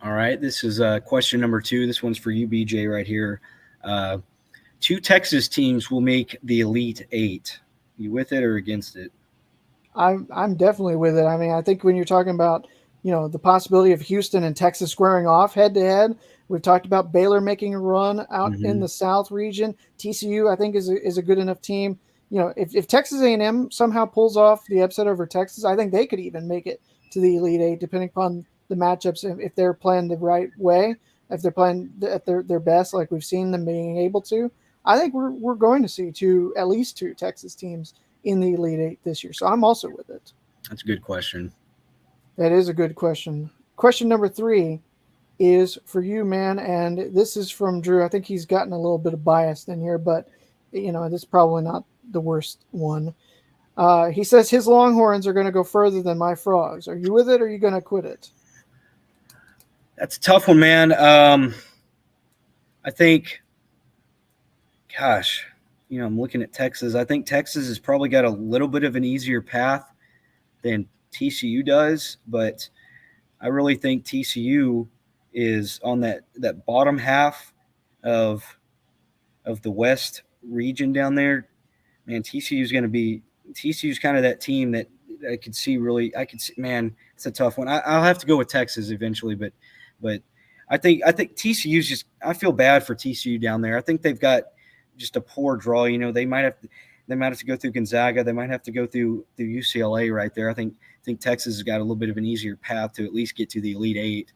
All right. This is question number 2. This one's for you, BJ, right here. 2 Texas teams will make the Elite 8. You with it or against it? I'm definitely with it. I mean, I think when you're talking about, the possibility of Houston and Texas squaring off head-to-head, we've talked about Baylor making a run out in the South region. TCU, I think, is a good enough team. If Texas A&M somehow pulls off the upset over Texas, I think they could even make it to the Elite 8, depending upon the matchups. If they're playing the right way, if they're playing at their best, like we've seen them being able to, I think we're going to see at least two Texas teams in the Elite 8 this year. So I'm also with it. That's a good question. That is a good question. Question number 3 is for you, man, and this is from Drew. I think he's gotten a little bit of bias in here, but this is probably not the worst one. He says his Longhorns are going to go further than my Frogs. Are you with it or are you going to quit it? That's a tough one, man. I think, gosh, I'm looking at Texas. I think Texas has probably got a little bit of an easier path than TCU does, but I really think TCU is on that bottom half of the West region down there. Man, TCU's kind of that team that I could see. Man, it's a tough one. I'll have to go with Texas eventually, but I think TCU's just. I feel bad for TCU down there. I think they've got just a poor draw. They might have to go through Gonzaga. They might have to go through UCLA right there. I think Texas has got a little bit of an easier path to at least get to the Elite 8.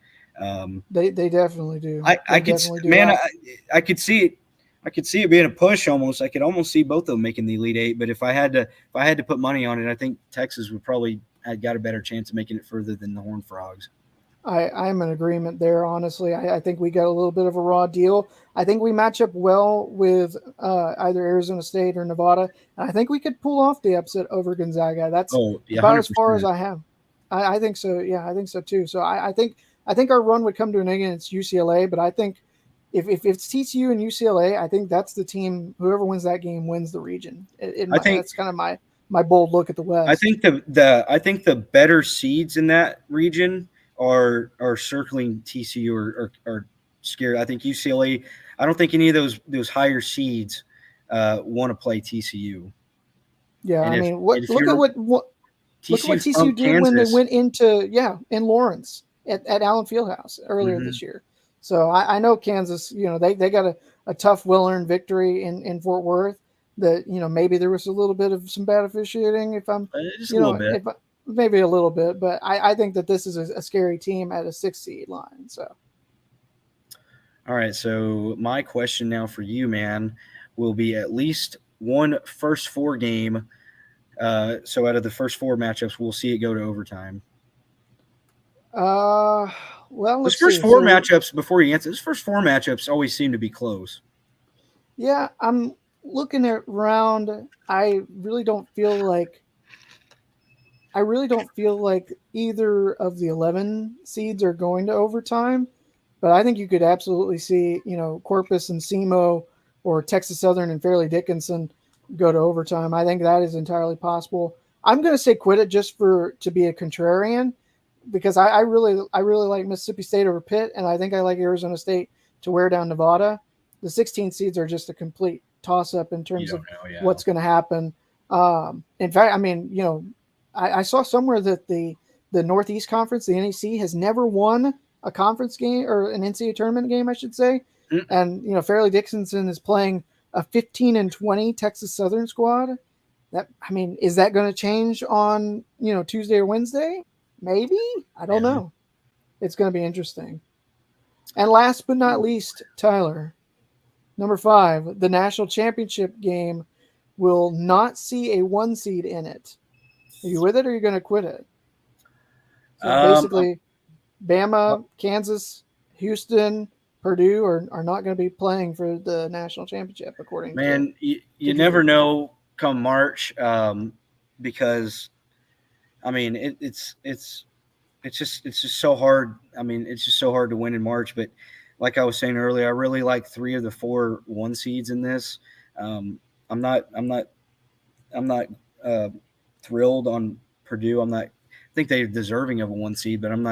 They definitely do. I could see it. I could see it being a push almost. I could almost see both of them making the Elite 8. But if I had to put money on it, I think Texas would probably have got a better chance of making it further than the Horned Frogs. I'm in agreement there, honestly. I think we got a little bit of a raw deal. I think we match up well with either Arizona State or Nevada. And I think we could pull off the upset over Gonzaga. That's about as far as I have. I think so. Yeah, I think so too. So I think our run would come to an end against UCLA, but I think if it's TCU and UCLA, I think that's the team. Whoever wins that game wins the region. I think That's kind of my bold look at the I West. think the better seeds in that region are circling TCU or scared. I think UCLA. I don't think any of those higher seeds want to play TCU. Yeah, And I if mean, and if you're look at what TCU TCU from did when they Kansas, went into in Lawrence at Allen Fieldhouse earlier mm-hmm. this year. So I know Kansas, they got a tough, well-earned victory in Fort Worth. That maybe there was a little bit of some bad officiating. If I'm, Just a little bit. if maybe a little bit, but I think that this is a scary team at a 6 seed line. So. All right, so my question now for you, man, will be at least one first four game. So out of the first four matchups, we'll see it go to overtime. Well, Those let's first see. four So, matchups, before you answer, those first four matchups always seem to be close. yeah, I'm looking at round. I really don't feel like either of the 11 seeds are going to overtime, but I think you could absolutely see, Corpus and SEMO or Texas Southern and Fairleigh Dickinson go to overtime. I think that is entirely possible. I'm going to say quit it just to be a contrarian because I really like Mississippi State over Pitt, and I think I like Arizona State to wear down Nevada. The 16 seeds are just a complete toss up in You terms don't of know, yeah. what's going to happen. In fact, I mean, I saw somewhere that the Northeast Conference, the NEC, has never won a conference game or an NCAA tournament game, I should say. Mm. And Fairleigh Dickinson is playing a 15-20 Texas Southern squad. Is that going to change on Tuesday or Wednesday? Maybe. I don't know. It's going to be interesting. And last but not least, Tyler, number 5, the national championship game will not see a 1 seed in it. Are you with it or are you going to quit it? So basically, Bama, Kansas, Houston, Purdue are not going to be playing for the national championship, according to. Man, you never know come March because, I mean, it's just so hard. I mean, it's just so hard to win in March. But like I was saying earlier, I really like 3 of the 4 1 seeds in this. I'm not thrilled on Purdue. I think they're deserving of a 1 seed, but I'm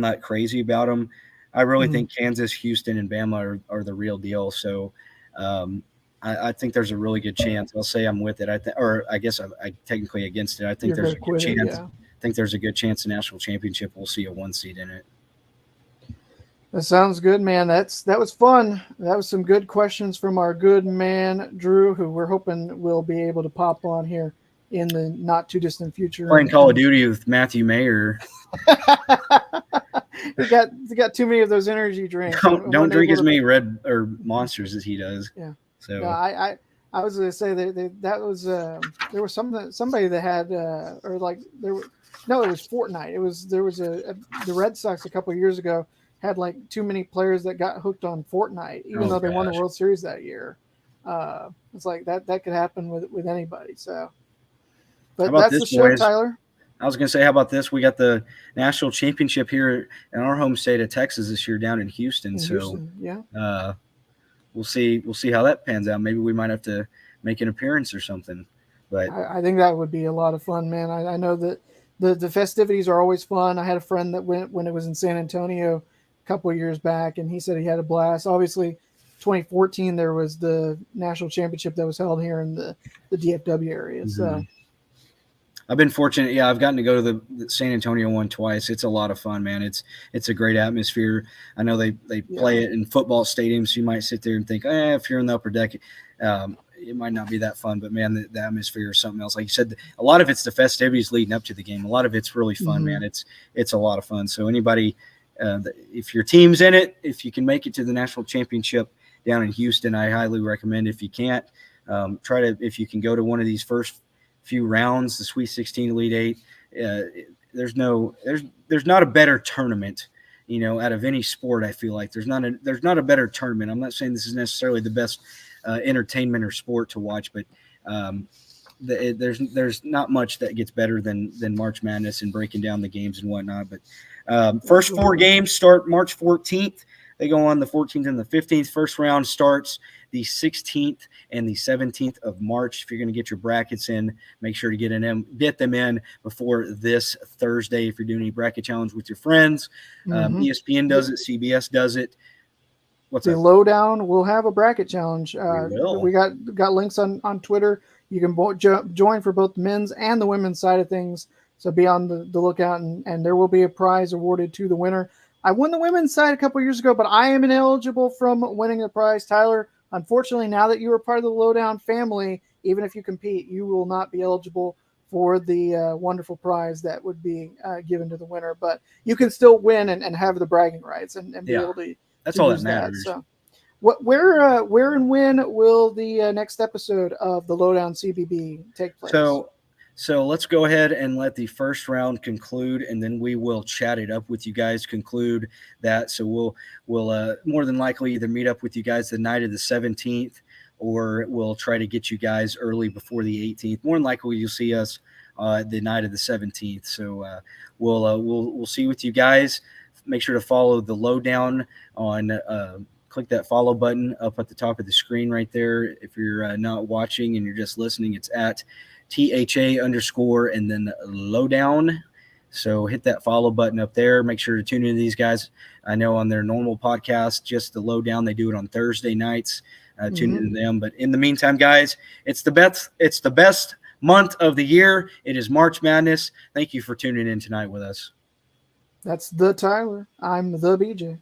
not crazy about them. I really think Kansas, Houston, and Bama are the real deal. So I think there's a really good chance. I'll say I'm with it. I guess I technically against it. I think there's a good chance. Yeah. I think there's a good chance the national championship will see a 1 seed in it. That sounds good, man. That was fun. That was some good questions from our good man Drew, who we're hoping will be able to pop on here in the not too distant future. Playing Call of Duty with Matthew Mayer. He got too many of those energy drinks. Don't drink as many Red or Monsters as he does. Yeah. So no, I was going to say that was there was somebody that had it was Fortnite. There was the Red Sox a couple of years ago had like too many players that got hooked on Fortnite, even though they won the World Series that year. It's like that could happen with anybody. So, but that's the show, boys? Tyler. I was going to say, how about this? We got the national championship here in our home state of Texas this year down in Houston. Yeah. We'll see how that pans out. Maybe we might have to make an appearance or something. But I think that would be a lot of fun, man. I know that the festivities are always fun. I had a friend that went when it was in San Antonio a couple of years back, and he said he had a blast. Obviously, 2014 there was the national championship that was held here in the DFW area. Mm-hmm. So I've been fortunate. Yeah, I've gotten to go to the San Antonio one twice. It's a lot of fun, man. It's a great atmosphere. I know they play it in football stadiums. So you might sit there and think, if you're in the upper deck, it might not be that fun. But, man, the atmosphere is something else. Like you said, a lot of it's the festivities leading up to the game. A lot of it's really fun, man. It's a lot of fun. So anybody, if your team's in it, if you can make it to the national championship down in Houston, I highly recommend. If you can't, if you can go to one of these first few rounds, the Sweet 16, Elite 8, there's not a better tournament, out of any sport. I feel like there's not a better tournament. I'm not saying this is necessarily the best entertainment or sport to watch, but there's not much that gets better than March Madness and breaking down the games and whatnot. But first 4 games start March 14th. They go on the 14th and the 15th. First round starts the 16th and the 17th of March. If you're going to get your brackets in, make sure to get them in before this Thursday. If you're doing any bracket challenge with your friends, ESPN does it, CBS does it. What's the up? Lowdown will have a bracket challenge. We got links on Twitter. You can join for both the men's and the women's side of things. So be on the lookout, and there will be a prize awarded to the winner. I won the women's side a couple years ago, but I am ineligible from winning the prize. Tyler, unfortunately, now that you are part of the Lowdown family, even if you compete, you will not be eligible for the wonderful prize that would be given to the winner. But you can still win and have the bragging rights and be able to. That's all that matters. So, where and when will the next episode of the Lowdown CBB take place? So let's go ahead and let the first round conclude, and then we will chat it up with you guys, conclude that. So we'll more than likely either meet up with you guys the night of the 17th, or we'll try to get you guys early before the 18th. More than likely, you'll see us the night of the 17th. So we'll see with you guys. Make sure to follow the Lowdown on click that follow button up at the top of the screen right there. If you're not watching and you're just listening, it's at THA_ and then Lowdown. So hit that follow button up there. Make sure to tune into these guys. I know on their normal podcast, just the Lowdown, they do it on Thursday nights. Tune into them. But in the meantime, guys, it's the best month of the year. It is March Madness. Thank you for tuning in tonight with us. That's the Tyler. I'm the BJ.